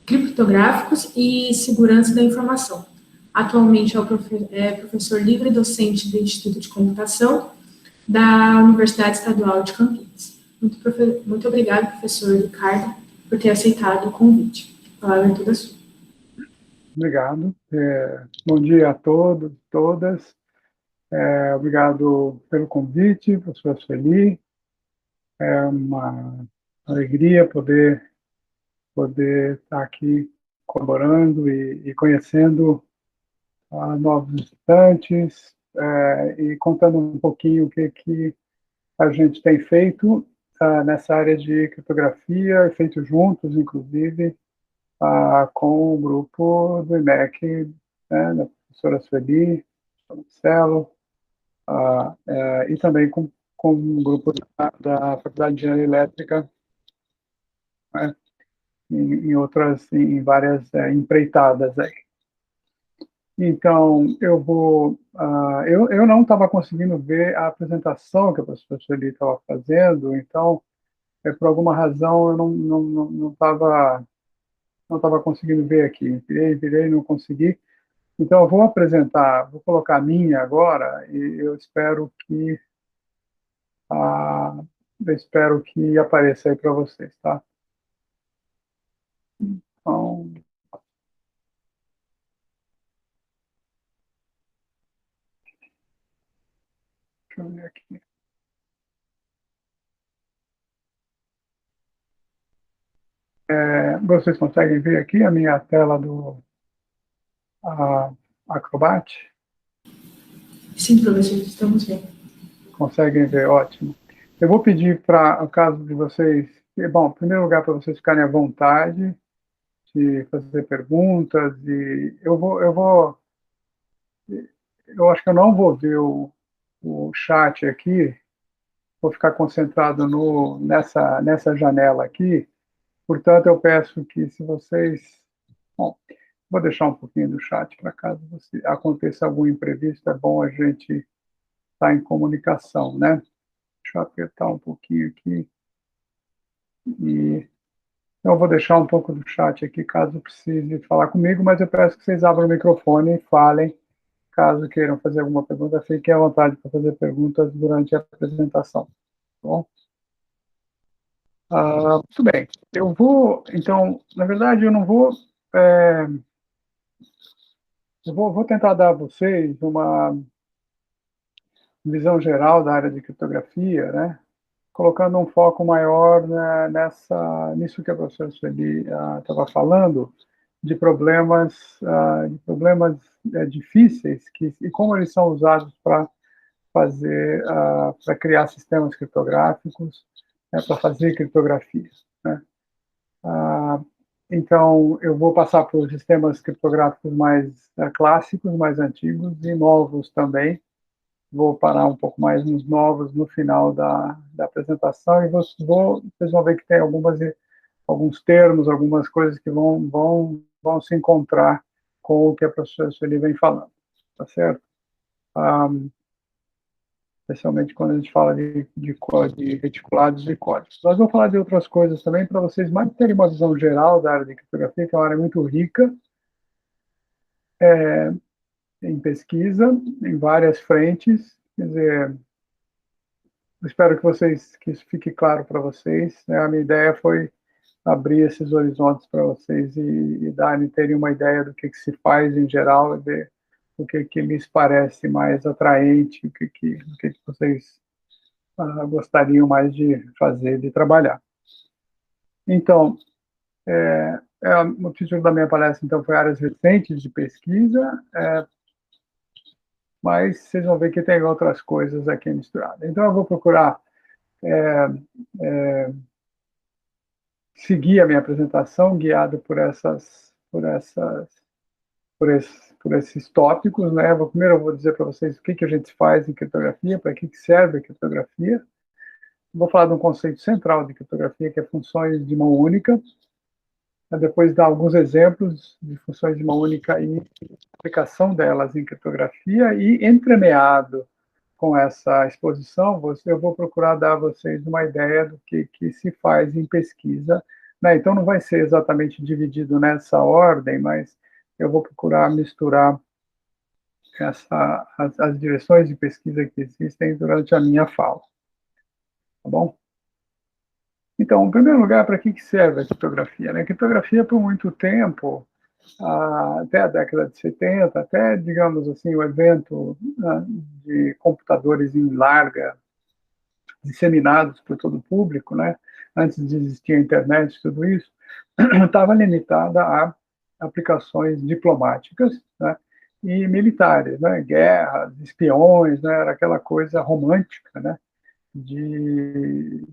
criptográficos e segurança da informação. Atualmente é professor livre docente do Instituto de Computação da Universidade Estadual de Campinas. Muito obrigado, professor Ricardo, por ter aceitado o convite. A palavra é toda sua. Obrigado. Bom dia a todos, todas. Obrigado pelo convite, professor Sueli. É uma alegria poder estar aqui colaborando e conhecendo novos estudantes e contando um pouquinho o que a gente tem feito nessa área de criptografia, feito juntos, inclusive, com o grupo do IMEC, né, da professora Sueli, do Marcelo, e também com o grupo da Faculdade de Engenharia Elétrica, né, em várias empreitadas aí. Então, eu não estava conseguindo ver a apresentação que a professora Sueli estava fazendo, então, por alguma razão, eu não estava conseguindo ver aqui. Virei, não consegui. Então, eu vou colocar a minha agora, e eu espero que apareça aí para vocês, tá? Então, deixa eu ver aqui. Vocês conseguem ver aqui a minha tela do Acrobat? Sim, professor, estamos vendo. Conseguem ver, ótimo. Eu vou pedir para o caso de vocês, bom, em primeiro lugar, para vocês ficarem à vontade de fazer perguntas, e eu acho que eu não vou ver o chat aqui, vou ficar concentrado nessa janela aqui, portanto, eu peço que se vocês... Bom, vou deixar um pouquinho do chat para caso aconteça algum imprevisto, é bom a gente estar em comunicação, né? Deixa eu apertar um pouquinho aqui. Eu vou deixar um pouco do chat aqui, caso precise falar comigo, mas eu peço que vocês abram o microfone e falem, caso queiram fazer alguma pergunta, fiquem à vontade para fazer perguntas durante a apresentação. Tá bom? Muito bem. Então, na verdade, eu não vou... eu vou tentar dar a vocês uma visão geral da área de criptografia, né? Colocando um foco maior, né, nisso que a professora Sueli estava falando, de problemas difíceis e como eles são usados para criar sistemas criptográficos, né, para fazer criptografia, né? Então, eu vou passar por sistemas criptográficos mais clássicos, mais antigos e novos também. Vou parar um pouco mais nos novos no final da apresentação e vocês vão ver que tem alguns termos, algumas coisas que vão se encontrar com o que a professora Sueli vem falando, tá certo? Especialmente quando a gente fala de reticulados e códigos. Nós vamos falar de outras coisas também para vocês mais terem uma visão geral da área de criptografia, que é uma área muito rica, em pesquisa, em várias frentes. Quer dizer, espero que isso fique claro para vocês, né? A minha ideia foi abrir esses horizontes para vocês e terem uma ideia do que se faz em geral, e ver o que lhes parece mais atraente, o que vocês gostariam mais de fazer, de trabalhar. Então, o título da minha palestra, então, foi Áreas Recentes de Pesquisa, mas vocês vão ver que tem outras coisas aqui misturadas. Então, eu vou procurar seguir a minha apresentação, guiado por esses tópicos, né? Primeiro eu vou dizer para vocês o que a gente faz em criptografia, para que serve a criptografia, Vou falar de um conceito central de criptografia, que é funções de mão única, depois dar alguns exemplos de funções de mão única e aplicação delas em criptografia, e entremeado com essa exposição, eu vou procurar dar a vocês uma ideia do que se faz em pesquisa, né? Então, não vai ser exatamente dividido nessa ordem, mas eu vou procurar misturar as direções de pesquisa que existem durante a minha fala. Tá bom? Então, em primeiro lugar, para que serve a criptografia, né? A criptografia, por muito tempo, até a década de 70, até, digamos assim, o advento de computadores em larga, disseminados por todo o público, né? Antes de existir a internet, tudo isso, estava limitada a aplicações diplomáticas, né? E militares, né? Guerras, espiões, né? Era aquela coisa romântica, né? De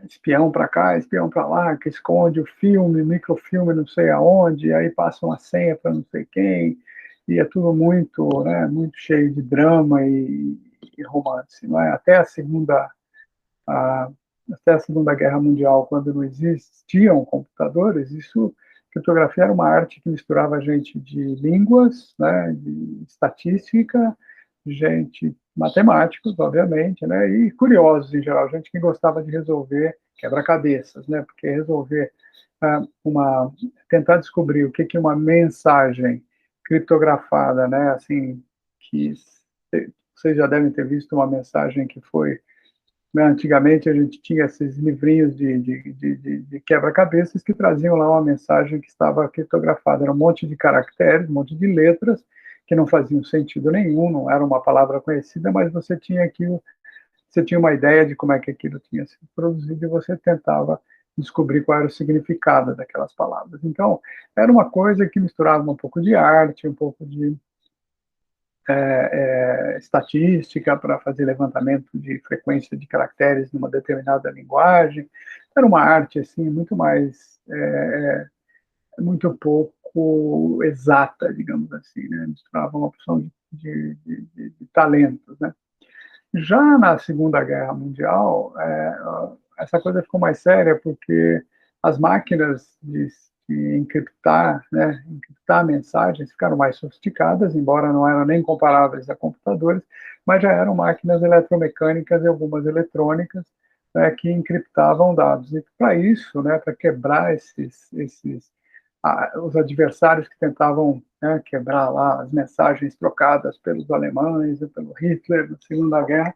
espião para cá, espião para lá, que esconde o filme, microfilme não sei aonde, aí passa uma senha para não sei quem, e é tudo muito, né, muito cheio de drama e romance, não é? A, até a Segunda Guerra Mundial, quando não existiam computadores, criptografia era uma arte que misturava gente de línguas, né, de estatística, gente, matemáticos, obviamente, né, e curiosos em geral, gente que gostava de resolver quebra-cabeças, né, porque resolver tentar descobrir o que é uma mensagem criptografada, né, assim, que vocês já devem ter visto uma mensagem que foi, né, antigamente a gente tinha esses livrinhos de quebra-cabeças que traziam lá uma mensagem que estava criptografada, era um monte de caracteres, um monte de letras, que não faziam sentido nenhum, não era uma palavra conhecida, mas você tinha uma ideia de como é que aquilo tinha sido produzido e você tentava descobrir qual era o significado daquelas palavras. Então, era uma coisa que misturava um pouco de arte, um pouco de estatística para fazer levantamento de frequência de caracteres numa determinada linguagem. Era uma arte assim muito mais muito pouco exata, digamos assim, né? Misturava uma opção de talentos, né? Já na Segunda Guerra Mundial, essa coisa ficou mais séria porque as máquinas de encriptar, né, encriptar mensagens ficaram mais sofisticadas, embora não eram nem comparáveis a computadores, mas já eram máquinas eletromecânicas e algumas eletrônicas, né, que encriptavam dados. E para isso, né, para quebrar os adversários que tentavam, né, quebrar lá as mensagens trocadas pelos alemães e pelo Hitler na Segunda Guerra,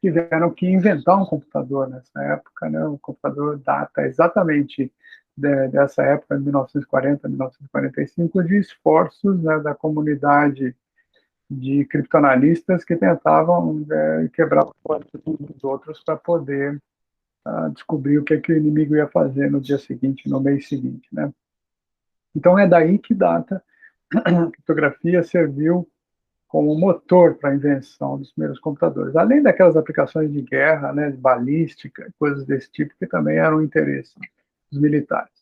tiveram que inventar um computador nessa época, né? O computador data exatamente dessa época, de 1940, 1945, de esforços, né, da comunidade de criptoanalistas que tentavam quebrar o código dos outros para poder descobrir o que o inimigo ia fazer no dia seguinte, no mês seguinte, né? Então é daí que data a criptografia serviu como motor para a invenção dos primeiros computadores, além daquelas aplicações de guerra, né, de balística, coisas desse tipo, que também eram um interesse dos militares.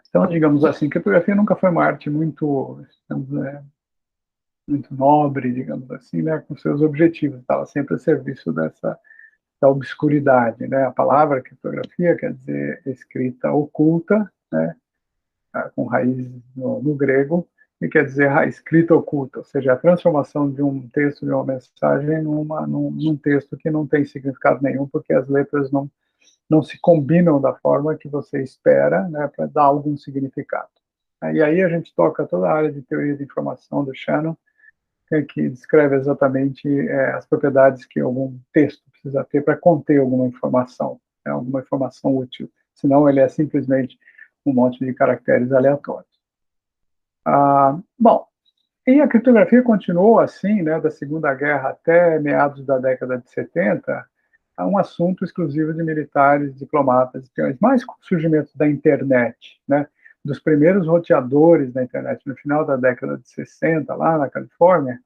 Então, digamos assim, a criptografia nunca foi uma arte muito, digamos, muito nobre, digamos assim, né, com seus objetivos, estava sempre a serviço da obscuridade, né? A palavra criptografia quer dizer escrita oculta, né, com raízes no grego, e quer dizer escrita oculta, ou seja, a transformação de um texto, de uma mensagem, num texto que não tem significado nenhum, porque as letras não se combinam da forma que você espera, né, para dar algum significado. E aí a gente toca toda a área de teoria de informação do Shannon, que descreve exatamente as propriedades que algum texto precisa ter para conter alguma informação, né, alguma informação útil. Senão ele é simplesmente um monte de caracteres aleatórios. Bom, e a criptografia continuou assim, né, da Segunda Guerra até meados da década de 70, um assunto exclusivo de militares, diplomatas, espiões, mais com o surgimento da internet, né, dos primeiros roteadores da internet no final da década de 60, lá na Califórnia,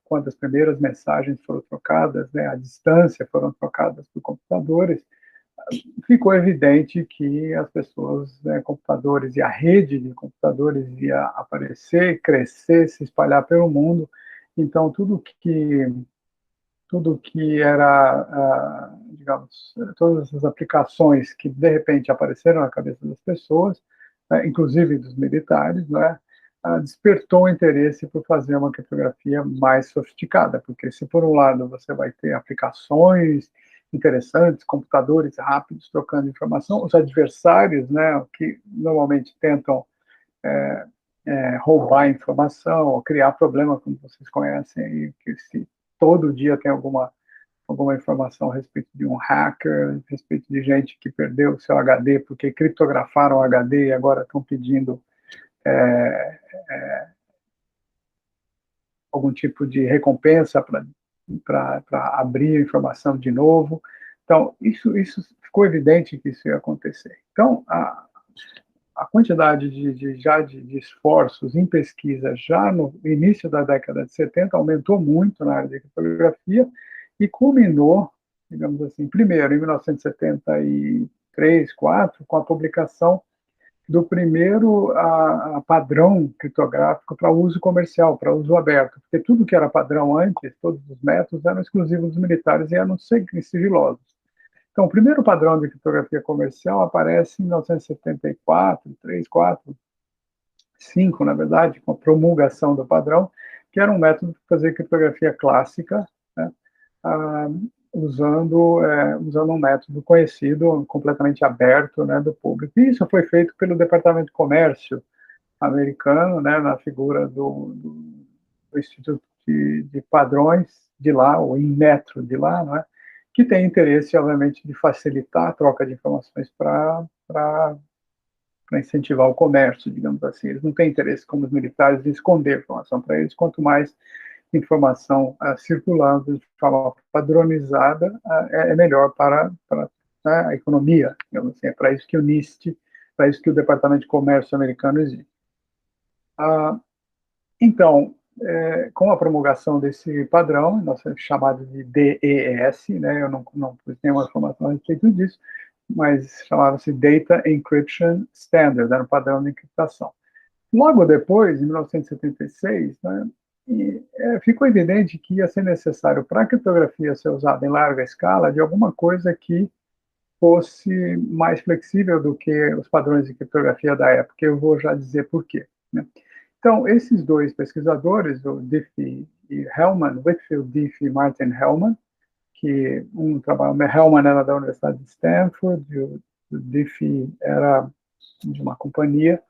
quando as primeiras mensagens foram trocadas, né, à distância foram trocadas por computadores, ficou evidente que as pessoas, né, computadores e a rede de computadores ia aparecer, crescer, se espalhar pelo mundo. Então, tudo que era, digamos, todas as aplicações que, de repente, apareceram na cabeça das pessoas, inclusive dos militares, né, despertou o interesse por fazer uma criptografia mais sofisticada, porque se, por um lado, você vai ter aplicações interessantes, computadores rápidos trocando informação, os adversários, né, que normalmente tentam roubar informação ou criar problema, como vocês conhecem, e que se todo dia tem alguma informação a respeito de um hacker, a respeito de gente que perdeu o seu HD porque criptografaram o HD e agora estão pedindo algum tipo de recompensa para abrir a informação de novo. Então, isso ficou evidente que isso ia acontecer. Então, a quantidade de esforços em pesquisa já no início da década de 70 aumentou muito na área de criptografia e culminou, digamos assim, primeiro em 1973, 4, com a publicação do primeiro padrão criptográfico para uso comercial, para uso aberto, porque tudo que era padrão antes, todos os métodos eram exclusivos dos militares e eram sigilosos. Então, o primeiro padrão de criptografia comercial aparece em 1974, 3, 4, 5, na verdade, com a promulgação do padrão, que era um método de fazer criptografia clássica, né, usando um método conhecido, completamente aberto, né, do público. E isso foi feito pelo Departamento de Comércio americano, né, na figura do Instituto de Padrões de lá, ou INMETRO de lá, não é? Que tem interesse, obviamente, de facilitar a troca de informações para incentivar o comércio, digamos assim. Eles não têm interesse, como os militares, de esconder informação para eles, quanto mais informação circulando de forma padronizada é melhor para a economia, digamos assim. É para isso que o NIST, para isso que o Departamento de Comércio americano existe. Então, com a promulgação desse padrão, chamado de DES, né, eu não pus nenhuma informação a respeito disso, mas chamava-se Data Encryption Standard, era um padrão de encriptação. Logo depois, em 1976, né, ficou evidente que ia ser necessário, para a criptografia ser usada em larga escala, de alguma coisa que fosse mais flexível do que os padrões de criptografia da época. Eu vou já dizer por quê, né? Então, esses dois pesquisadores, o Diffie e Hellman, Whitfield Diffie e Martin Hellman, que Hellman era da Universidade de Stanford, e o Diffie era de uma companhia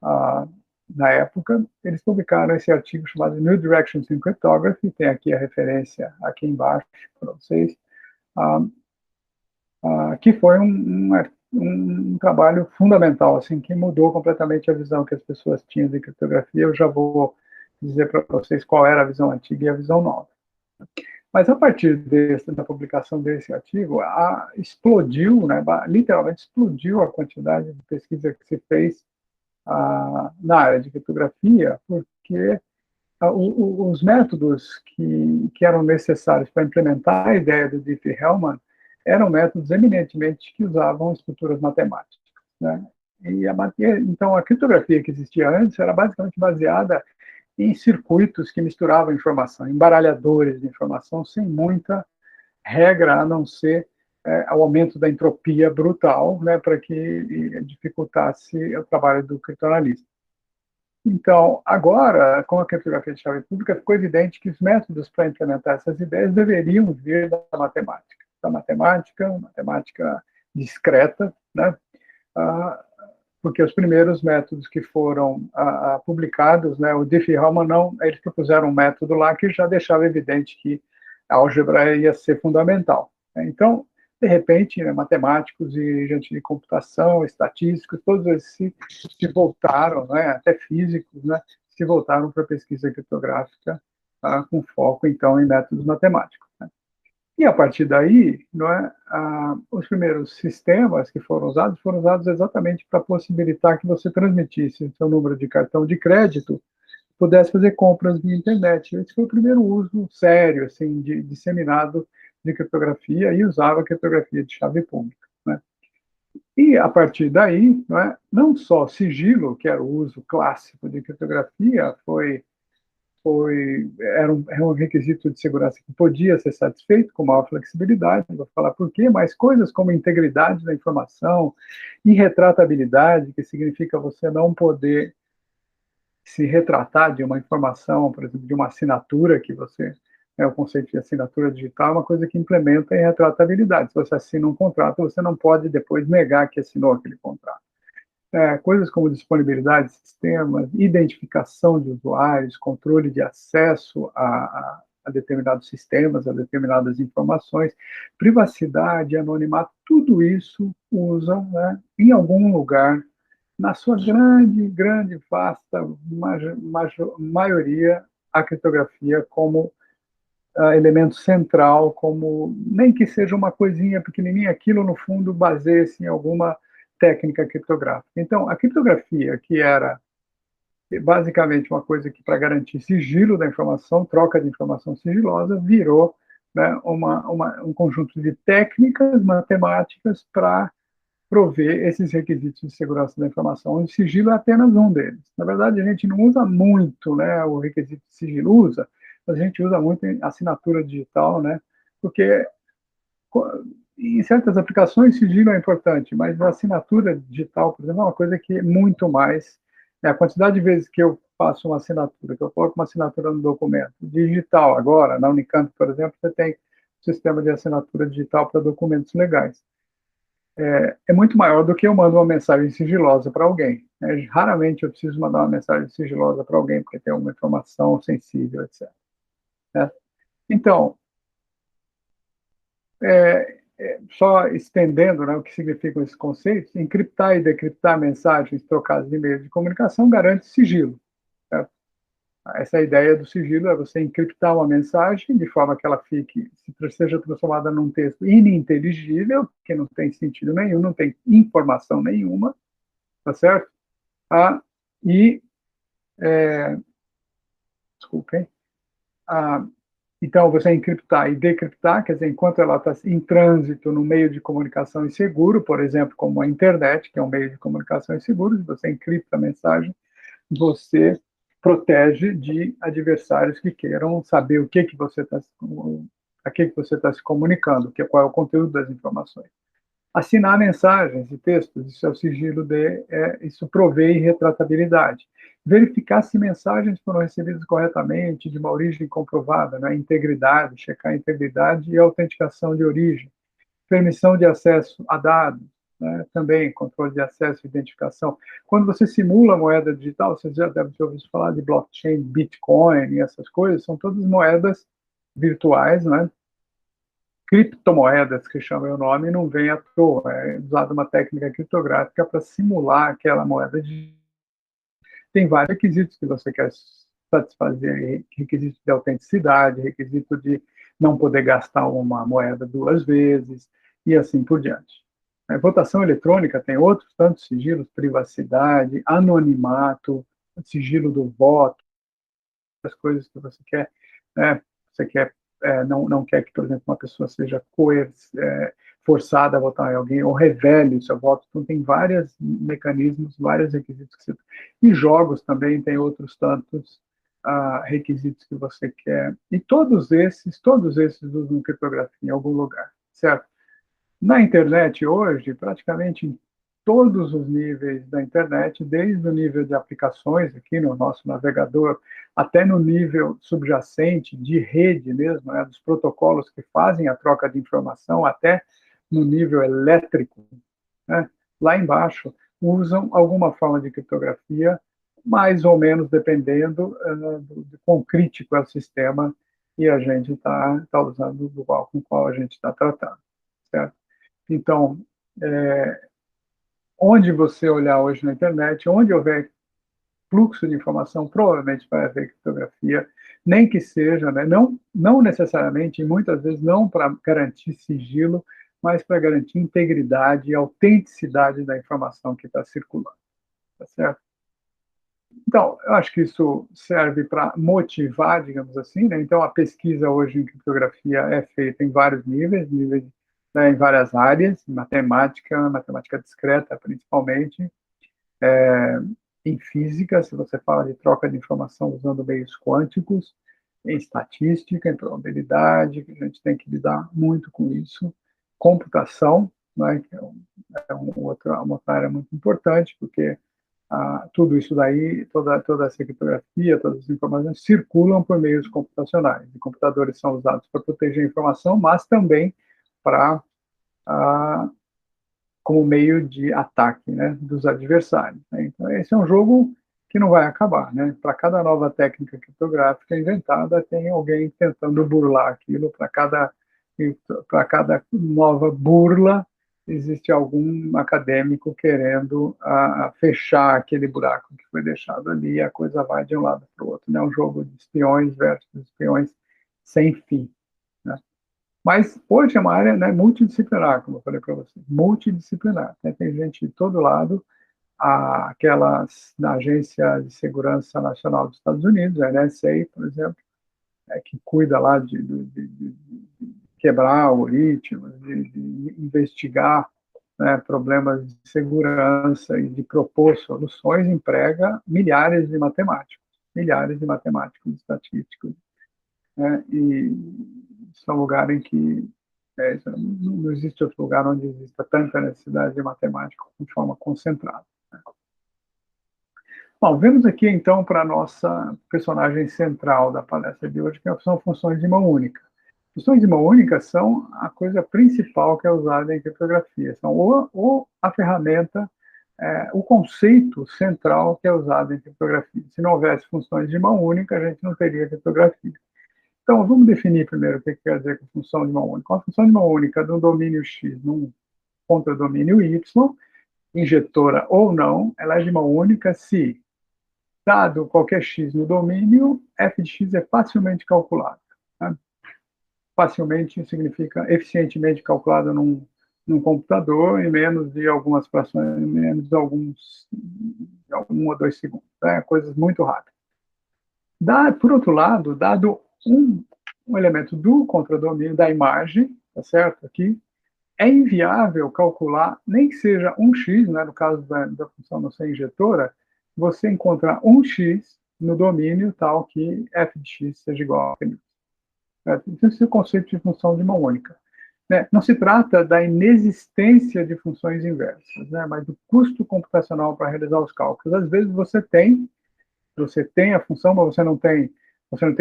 na época, eles publicaram esse artigo chamado New Directions in Cryptography, tem aqui a referência aqui embaixo para vocês, que foi um trabalho fundamental, assim, que mudou completamente a visão que as pessoas tinham de criptografia. Eu já vou dizer para vocês qual era a visão antiga e a visão nova. Mas a partir da publicação desse artigo, explodiu, né, literalmente explodiu a quantidade de pesquisa que se fez na área de criptografia, porque os métodos que eram necessários para implementar a ideia do Diffie-Hellman eram métodos eminentemente que usavam estruturas matemáticas, né? Então, a criptografia que existia antes era basicamente baseada em circuitos que misturavam informação, embaralhadores de informação, sem muita regra, a não ser o aumento da entropia brutal, né, para que dificultasse o trabalho do criptoanalista. Então, agora, com a criptografia de chave pública, ficou evidente que os métodos para implementar essas ideias deveriam vir da matemática discreta, né? Porque os primeiros métodos que foram publicados, né, o Diffie-Hellman, eles propuseram um método lá que já deixava evidente que a álgebra ia ser fundamental, né? Então, de repente, né, matemáticos e gente de computação, estatísticos, todos eles se voltaram, né, até físicos, né, se voltaram para a pesquisa criptográfica com foco, então, em métodos matemáticos, né? E, a partir daí, não é, os primeiros sistemas que foram usados exatamente para possibilitar que você transmitisse o seu número de cartão de crédito, pudesse fazer compras via internet. Esse foi o primeiro uso sério, assim, disseminado de criptografia, e usava a criptografia de chave pública, né? E, a partir daí, não só sigilo, que era o uso clássico de criptografia, era um requisito de segurança que podia ser satisfeito com maior flexibilidade, vou falar por quê, mas coisas como integridade da informação, irretratabilidade, que significa você não poder se retratar de uma informação, por exemplo, de uma assinatura que você, o conceito de assinatura digital é uma coisa que implementa a irretratabilidade. Se você assina um contrato, você não pode depois negar que assinou aquele contrato. Coisas como disponibilidade de sistemas, identificação de usuários, controle de acesso a determinados sistemas, a determinadas informações, privacidade, anonimato, tudo isso usam, em algum lugar, na sua grande, vasta maioria, a criptografia como elemento central, como nem que seja uma coisinha pequenininha, aquilo, no fundo, baseia-se em alguma técnica criptográfica. Então, a criptografia, que era basicamente uma coisa que, para garantir sigilo da informação, troca de informação sigilosa, virou, um conjunto de técnicas matemáticas para prover esses requisitos de segurança da informação, onde sigilo é apenas um deles. Na verdade, a gente não usa muito, o requisito de sigilo, mas a gente usa muito em assinatura digital, porque em certas aplicações sigilo é importante, mas a assinatura digital, por exemplo, é uma coisa que é muito mais, a quantidade de vezes que eu faço uma assinatura, que eu coloco uma assinatura no documento digital, agora, na Unicamp, por exemplo, você tem um sistema de assinatura digital para documentos legais. É muito maior do que eu mando uma mensagem sigilosa para alguém. Raramente eu preciso mandar uma mensagem sigilosa para alguém, porque tem uma informação sensível, etc. Então, só estendendo, o que significam esses conceitos, encriptar e decriptar mensagens trocadas em meios de comunicação garante sigilo. Certo? Essa ideia do sigilo é você encriptar uma mensagem de forma que ela seja transformada num texto ininteligível, que não tem sentido nenhum, não tem informação nenhuma, tá certo? Desculpem. Então, você encriptar e decriptar, quer dizer, enquanto ela está em trânsito no meio de comunicação inseguro, por exemplo, como a internet, que é um meio de comunicação inseguro, se você encripta a mensagem, você protege de adversários que queiram saber a que você está se comunicando, qual é o conteúdo das informações. Assinar mensagens e textos, isso é o sigilo isso provê irretratabilidade. Verificar se mensagens foram recebidas corretamente, de uma origem comprovada, integridade, checar a integridade e autenticação de origem. Permissão de acesso a dados, também controle de acesso e identificação. Quando você simula moeda digital, vocês já devem ter ouvido falar de blockchain, Bitcoin e essas coisas, são todas moedas virtuais, criptomoedas, que chamam o nome, não vem à toa. É usada uma técnica criptográfica para simular aquela moeda digital. Tem vários requisitos que você quer satisfazer, requisito de autenticidade, requisito de não poder gastar uma moeda duas vezes, e assim por diante. A votação eletrônica tem outros tantos sigilos, privacidade, anonimato, sigilo do voto, as coisas que você quer, não quer que, por exemplo, uma pessoa seja forçada a votar em alguém, ou revele o seu voto. Então, tem vários mecanismos, vários requisitos. E jogos também tem outros tantos requisitos que você quer. E todos esses usam criptografia em algum lugar, certo? Na internet hoje, praticamente em todos os níveis da internet, desde o nível de aplicações, aqui no nosso navegador, até no nível subjacente, de rede mesmo, dos protocolos que fazem a troca de informação, até no nível elétrico, lá embaixo, usam alguma forma de criptografia, mais ou menos dependendo do quão crítico é o sistema e a gente está usando o com o qual a gente está tratando, certo? Então, onde você olhar hoje na internet, onde houver fluxo de informação, provavelmente vai haver criptografia, nem que seja, não necessariamente, e muitas vezes não para garantir sigilo, mas para garantir integridade e autenticidade da informação que está circulando, tá certo? Então, eu acho que isso serve para motivar, digamos assim, Então, a pesquisa hoje em criptografia é feita em vários níveis né, em várias áreas, matemática discreta, principalmente, em física, se você fala de troca de informação usando meios quânticos, em estatística, em probabilidade, que a gente tem que lidar muito com isso, computação, né, que uma outra área muito importante, porque tudo isso daí, toda essa criptografia, todas as informações circulam por meios computacionais, e computadores são usados para proteger a informação, mas também para como meio de ataque, né, dos adversários, né? Então, esse é um jogo que não vai acabar, né? Para cada nova técnica criptográfica inventada, tem alguém tentando burlar aquilo. Para cada nova burla, existe algum acadêmico querendo fechar aquele buraco que foi deixado ali, e a coisa vai de um lado para o outro, né? Um jogo de espiões versus espiões sem fim, né? Mas hoje é uma área, né, multidisciplinar, como eu falei para você, multidisciplinar, né? Tem gente de todo lado, da Agência de Segurança Nacional dos Estados Unidos, a NSA, por exemplo, que cuida lá de quebrar algoritmos, de investigar, né, problemas de segurança e de propor soluções, emprega milhares de matemáticos estatísticos, né, e são lugares em que não existe outro lugar onde exista tanta necessidade de matemática de forma concentrada, né. Bom, vemos aqui, então, para a nossa personagem central da palestra de hoje, que são funções de mão única. Funções de mão única são a coisa principal que é usada em criptografia, são a ferramenta, o conceito central que é usado em criptografia. Se não houvesse funções de mão única, a gente não teria criptografia. Então, vamos definir primeiro o que quer dizer com função de mão única. Uma função de mão única de um domínio X num contradomínio Y, injetora ou não, ela é de mão única se, dado qualquer X no domínio, f de X é facilmente calculado, né? Facilmente significa eficientemente calculado num computador em menos de algumas frações, em menos de 1 ou 2 segundos, né? Coisas muito rápidas. Por outro lado, dado um elemento do contradomínio da imagem, tá certo? Aqui, é inviável calcular, nem que seja um x, né, no caso da função não ser injetora, você encontrar um x no domínio tal que f de x seja igual a x. Então, esse é o conceito de função de mão única, né? Não se trata da inexistência de funções inversas, né, mas do custo computacional para realizar os cálculos. Às vezes você tem a função, mas você não tem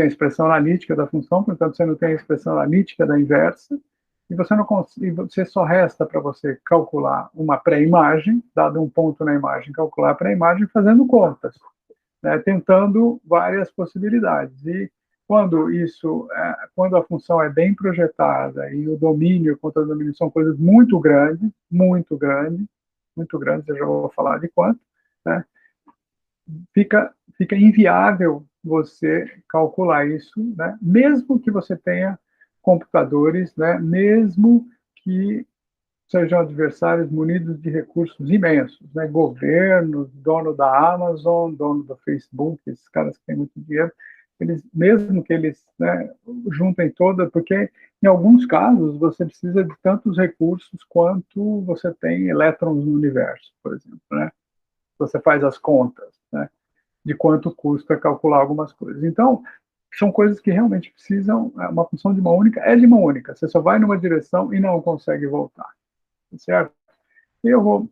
a expressão analítica da função, portanto, você não tem a expressão analítica da inversa, e você só resta para você calcular uma pré-imagem, dado um ponto na imagem, calcular a pré-imagem fazendo contas, né, tentando várias possibilidades. E quando a função é bem projetada e o domínio e o contradomínio são coisas muito grandes, eu já vou falar de quanto, né, fica inviável você calcular isso, né, mesmo que você tenha computadores, né, mesmo que sejam adversários munidos de recursos imensos, né, governos, dono da Amazon, dono do Facebook, esses caras que têm muito dinheiro, mesmo que eles, né, juntem toda, porque em alguns casos você precisa de tantos recursos quanto você tem elétrons no universo, por exemplo, né? Você faz as contas, né, de quanto custa calcular algumas coisas. Então, são coisas que realmente precisam, uma função de mão única é de mão única, você só vai numa direção e não consegue voltar, certo? E eu vou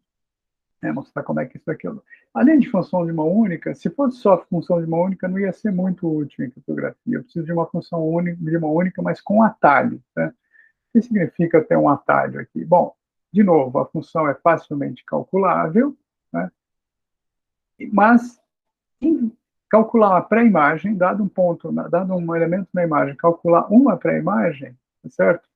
mostrar como é que isso aqui. Além de função de mão única, se fosse só função de mão única, não ia ser muito útil em criptografia. Eu preciso de uma função de mão única, mas com atalho, né? O que significa ter um atalho aqui? Bom, de novo, a função é facilmente calculável, né? Mas calcular uma pré-imagem, dado um elemento na imagem, calcular uma pré-imagem, certo?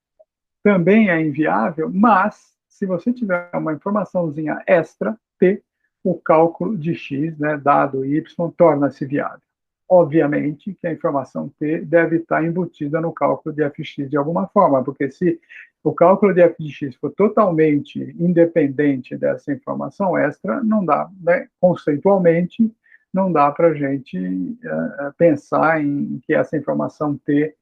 Também é inviável, mas se você tiver uma informaçãozinha extra, T, o cálculo de X, né, dado Y, torna-se viável. Obviamente que a informação T deve estar embutida no cálculo de fx de alguma forma, porque se o cálculo de f de x for totalmente independente dessa informação extra, não dá, né, conceitualmente, não dá para a gente pensar em que essa informação T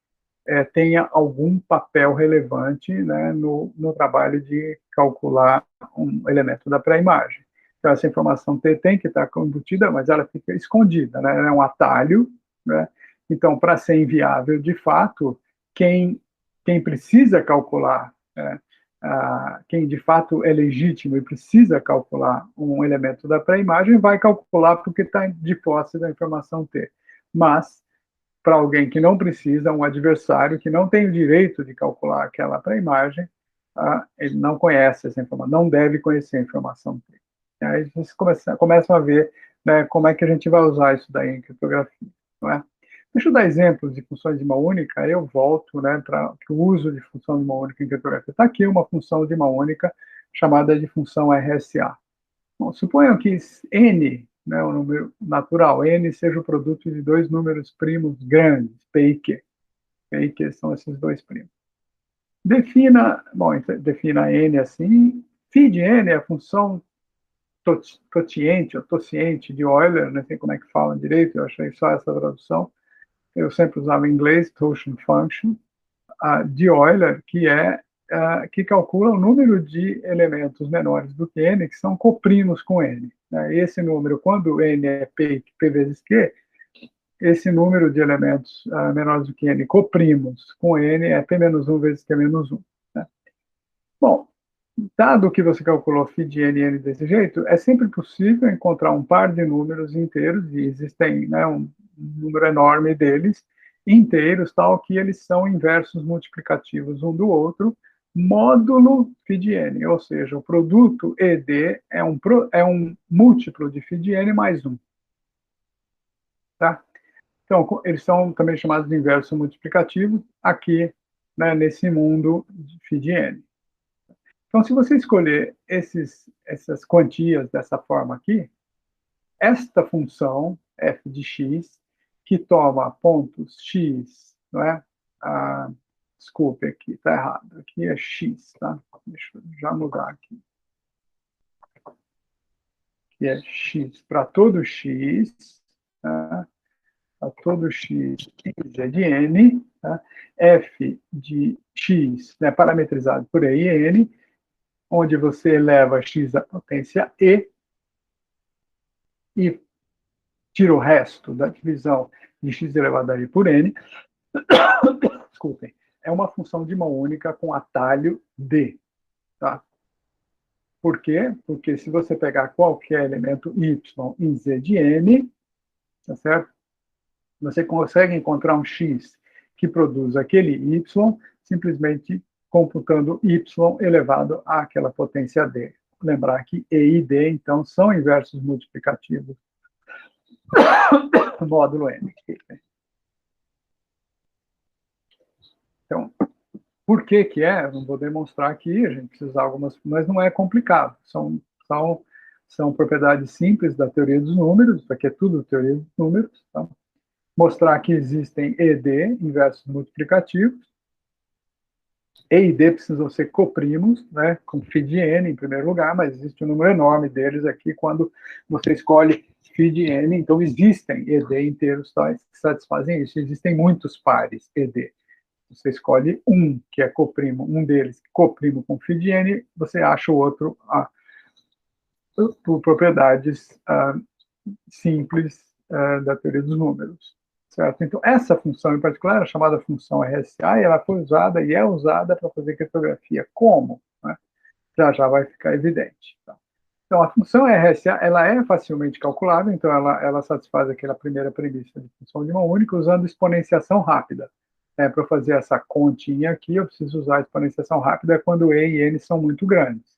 tenha algum papel relevante, né, no trabalho de calcular um elemento da pré-imagem. Então, essa informação T tem que estar embutida, mas ela fica escondida, né, ela é um atalho, né? Então, para ser inviável, de fato, quem precisa calcular, quem de fato é legítimo e precisa calcular um elemento da pré-imagem, vai calcular porque está de posse da informação T. Mas, para alguém que não precisa, um adversário que não tem o direito de calcular aquela pré-imagem, ele não conhece essa informação, não deve conhecer a informação T. Aí vocês começam a ver, né, como é que a gente vai usar isso daí em criptografia, não é? Deixa eu dar exemplos de funções de mão única, aí eu volto, né, para o uso de função de mão única em criptografia. Está aqui uma função de mão única chamada de função RSA. Bom, suponham que n, né, o número natural, n seja o produto de dois números primos grandes, p e q. P e q são esses dois primos. Defina n assim, φ de n é a função totiente ou tociente de Euler, não sei como é que fala direito, eu achei só essa tradução. Eu sempre usava em inglês, Totient Function, de Euler, que calcula o número de elementos menores do que n, que são coprimos com n. Esse número, quando n é p vezes q, esse número de elementos menores do que n coprimos com n é p menos 1 vezes q menos 1. Né? Bom, dado que você calculou φ de n e n desse jeito, é sempre possível encontrar um par de números inteiros, e existem, né, um número enorme deles, inteiros, tal que eles são inversos multiplicativos um do outro, módulo φ de n, ou seja, o produto ED é um múltiplo de φ de n mais 1. Tá? Então, eles são também chamados de inverso multiplicativo aqui, né, nesse mundo de φ de n. Então, se você escolher essas quantias dessa forma aqui, esta função, f de x, que toma pontos x, não é? Desculpe aqui, está errado. Aqui é x, tá? Deixa eu já mudar aqui. Aqui é x para todo x, tá? Para todo x z de n, tá? F de x, né, parametrizado por E e n, onde você eleva x à potência e tira o resto da divisão de x elevado a e por n, desculpem, é uma função de mão única com atalho d. Tá? Por quê? Porque se você pegar qualquer elemento y em z de n, tá certo? Você consegue encontrar um x que produz aquele y, simplesmente computando y elevado àquela potência d. Lembrar que e e d, então, são inversos multiplicativos módulo n. Então, por que é? Eu não vou demonstrar aqui, a gente precisa usar algumas, mas não é complicado. São propriedades simples da teoria dos números, isso aqui é tudo teoria dos números. Tá? Mostrar que existem ED, inversos multiplicativos. E e D precisam ser coprimos, né, com φ de n em primeiro lugar, mas existe um número enorme deles aqui quando você escolhe φ de n, então existem ED inteiros tais que satisfazem isso. Existem muitos pares ED. Você escolhe um que é coprimo, um deles coprimo com φ de n, você acha o outro por propriedades simples da teoria dos números. Certo? Então, essa função em particular é chamada função RSA, e ela foi usada e é usada para fazer criptografia. Como? Né? Já vai ficar evidente. Tá? Então, a função RSA ela é facilmente calculável, então ela satisfaz aquela primeira premissa de função de mão única usando exponenciação rápida. Para fazer essa continha aqui, eu preciso usar a exponenciação rápida quando E e N são muito grandes.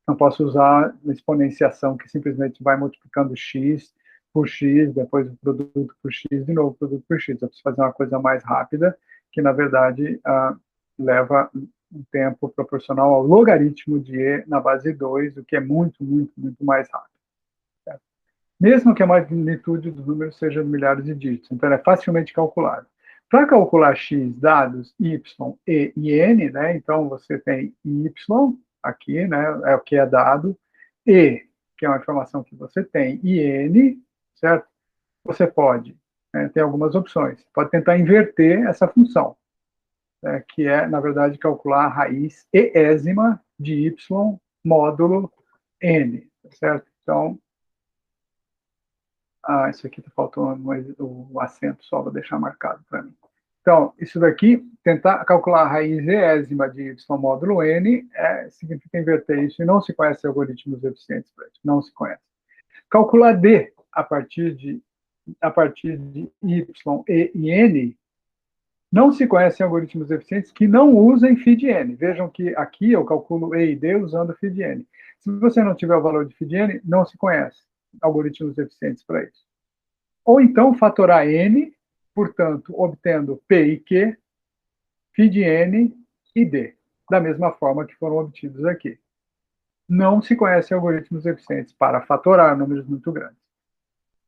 Não posso usar uma exponenciação que simplesmente vai multiplicando x por x, depois o produto por x, de novo o produto por x. Eu preciso fazer uma coisa mais rápida, que na verdade leva um tempo proporcional ao logaritmo de E na base 2, o que é muito, muito, muito mais rápido. Certo? Mesmo que a magnitude dos números seja de milhares de dígitos, então é facilmente calculável. Para calcular x dados y, e e n, né, então você tem y aqui, né, é o que é dado, e, que é uma informação que você tem, e n, certo? Você pode, tem algumas opções. Pode tentar inverter essa função. que é, na verdade, calcular a raiz eésima de y módulo n, certo? Então, isso aqui está faltando o acento, só vou deixar marcado para mim. Então, isso daqui, tentar calcular a raiz eésima de y módulo n, significa inverter isso, e não se conhece algoritmos eficientes para isso, não se conhece. Calcular d a partir de y, e e n, não se conhecem algoritmos eficientes que não usem φ(n). Vejam que aqui eu calculo e e d usando φ(n). Se você não tiver o valor de φ(n), não se conhece algoritmos eficientes para isso. Ou então fatorar n, portanto, obtendo p e q, φ(n) e d, da mesma forma que foram obtidos aqui. Não se conhecem algoritmos eficientes para fatorar números muito grandes.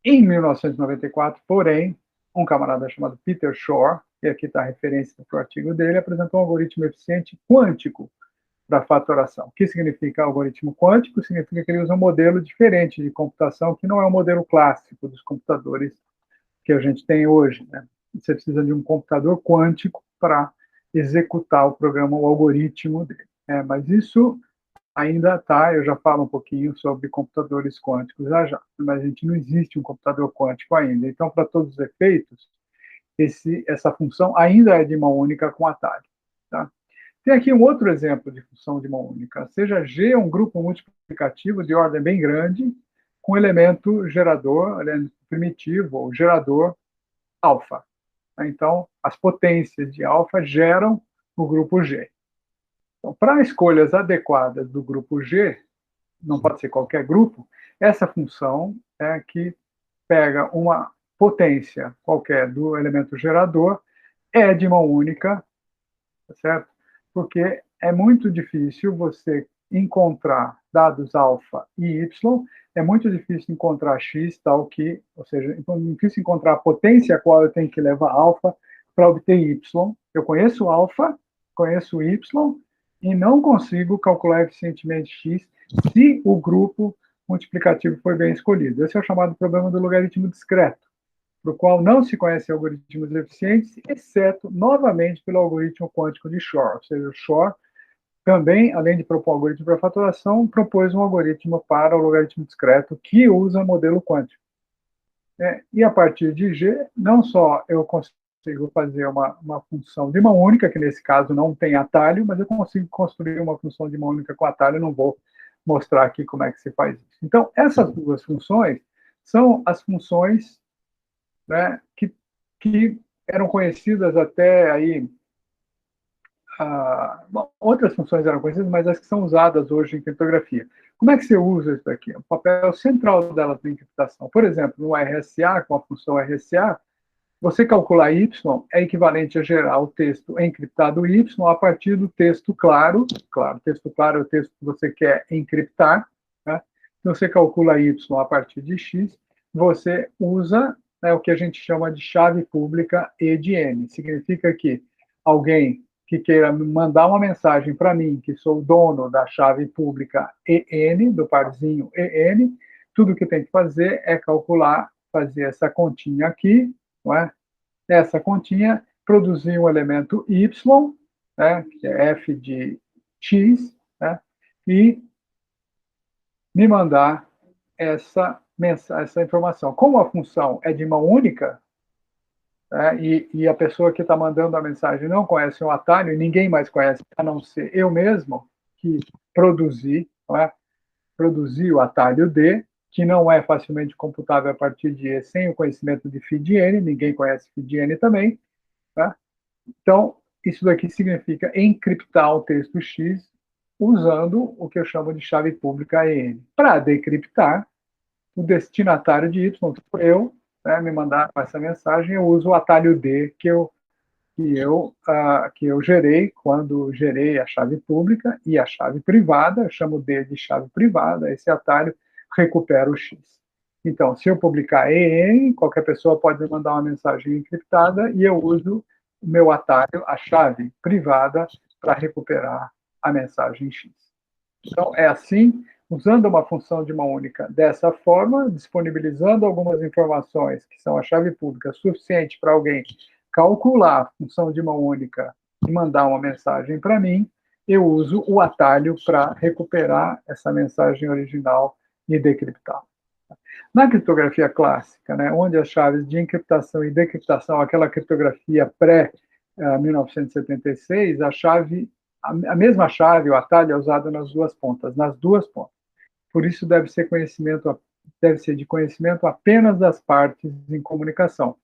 Em 1994, porém, um camarada chamado Peter Shor, e aqui está a referência para o artigo dele, apresentou um algoritmo eficiente quântico para fatoração. O que significa algoritmo quântico? Significa que ele usa um modelo diferente de computação, que não é o modelo clássico dos computadores que a gente tem hoje, né? Você precisa de um computador quântico para executar o programa, o algoritmo dele. Mas isso ainda está, eu já falo um pouquinho sobre computadores quânticos já, mas a gente não existe um computador quântico ainda. Então, para todos os efeitos, essa função ainda é de mão única com atalho. Tá? Tem aqui um outro exemplo de função de mão única. Seja G um grupo multiplicativo de ordem bem grande, com elemento gerador, elemento primitivo, ou gerador alfa. Então, as potências de alfa geram o grupo G. Então, para escolhas adequadas do grupo G, não pode ser qualquer grupo, essa função é que pega uma potência qualquer do elemento gerador, é de mão única, tá certo? Porque é muito difícil você encontrar dados alfa e y, é muito difícil encontrar x, tal que, ou seja, é difícil encontrar a potência a qual eu tenho que levar alfa para obter y. Eu conheço alfa, conheço y, e não consigo calcular eficientemente x se o grupo multiplicativo foi bem escolhido. Esse é o chamado problema do logaritmo discreto, para o qual não se conhecem algoritmos eficientes, exceto, novamente, pelo algoritmo quântico de Shor. Ou seja, o Shor também, além de propor um algoritmo para fatoração, propôs um algoritmo para o logaritmo discreto que usa modelo quântico. E a partir de G, não só eu consigo fazer uma função de mão única, que nesse caso não tem atalho, mas eu consigo construir uma função de mão única com atalho, não vou mostrar aqui como é que se faz isso. Então, essas duas funções são as funções, né, que eram conhecidas até aí. Outras funções eram conhecidas, mas as que são usadas hoje em criptografia. Como é que você usa isso daqui? O papel central delas na encriptação. Por exemplo, no RSA, com a função RSA, você calcular y é equivalente a gerar o texto encriptado y a partir do texto claro. Claro, o texto claro é o texto que você quer encriptar. Né? Então, você calcula y a partir de x, você usa, né, o que a gente chama de chave pública E de N. Significa que alguém que queira mandar uma mensagem para mim, que sou o dono da chave pública EN, do parzinho EN, tudo que tem que fazer é calcular, fazer essa continha aqui, não é? Essa continha, produzir um elemento Y, né, que é f de x, né, e me mandar essa informação. Como a função é de mão única, e a pessoa que está mandando a mensagem não conhece o atalho, e ninguém mais conhece, a não ser eu mesmo, que produzi, produzi o atalho D, que não é facilmente computável a partir de E sem o conhecimento de φ(n), ninguém conhece φ(n) também. Tá? Então, isso daqui significa encriptar o texto X usando o que eu chamo de chave pública EN. Para decriptar, o destinatário de Y, sou eu, me mandar essa mensagem, eu uso o atalho D que eu gerei quando gerei a chave pública e a chave privada, eu chamo D de chave privada, esse atalho recupera o X. Então, se eu publicar EN, qualquer pessoa pode me mandar uma mensagem encriptada e eu uso o meu atalho, a chave privada, para recuperar a mensagem X. Então, é assim, usando uma função de mão única dessa forma, disponibilizando algumas informações, que são a chave pública, suficiente para alguém calcular a função de mão única e mandar uma mensagem para mim, eu uso o atalho para recuperar essa mensagem original e decriptá-la. Na criptografia clássica, né, onde as chaves de encriptação e decriptação, aquela criptografia pré-1976, a mesma chave, o atalho, é usado nas duas pontas. Por isso deve ser de conhecimento apenas das partes em comunicação.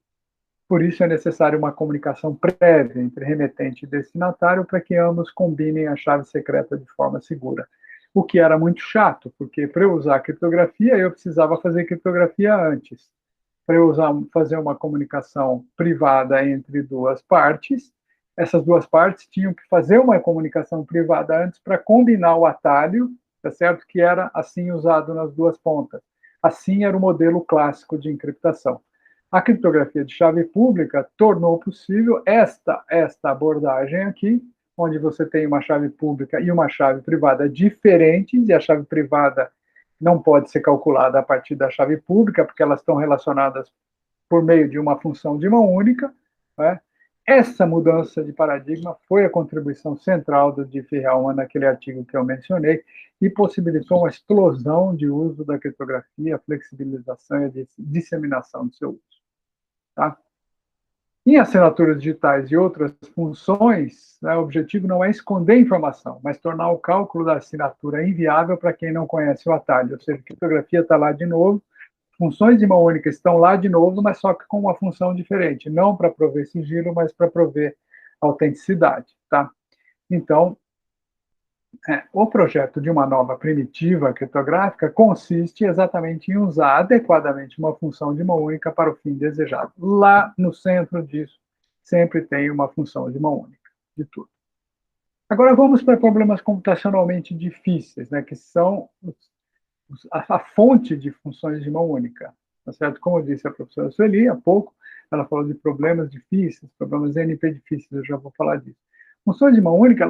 Por isso é necessária uma comunicação prévia entre remetente e destinatário para que ambos combinem a chave secreta de forma segura. O que era muito chato, porque para eu usar criptografia, eu precisava fazer criptografia antes. Para eu fazer uma comunicação privada entre duas partes, essas duas partes tinham que fazer uma comunicação privada antes para combinar o atalho, tá certo? Que era assim usado nas duas pontas. Assim era o modelo clássico de encriptação. A criptografia de chave pública tornou possível esta abordagem aqui, onde você tem uma chave pública e uma chave privada diferentes, e a chave privada não pode ser calculada a partir da chave pública, porque elas estão relacionadas por meio de uma função de mão única, né? Essa mudança de paradigma foi a contribuição central do Diffie-Hellman naquele artigo que eu mencionei e possibilitou uma explosão de uso da criptografia, flexibilização e disseminação do seu uso. Tá? Em assinaturas digitais e outras funções, né, o objetivo não é esconder informação, mas tornar o cálculo da assinatura inviável para quem não conhece o atalho. Ou seja, a criptografia está lá de novo, funções de mão única estão lá de novo, mas só que com uma função diferente, não para prover sigilo, mas para prover autenticidade. Tá? Então, o projeto de uma nova primitiva criptográfica consiste exatamente em usar adequadamente uma função de mão única para o fim desejado. Lá no centro disso, sempre tem uma função de mão única, de tudo. Agora vamos para problemas computacionalmente difíceis, né, que são a fonte de funções de mão única. Tá certo? Como disse a professora Sueli há pouco, ela falou de problemas difíceis, problemas NP difíceis, eu já vou falar disso. Funções de mão única,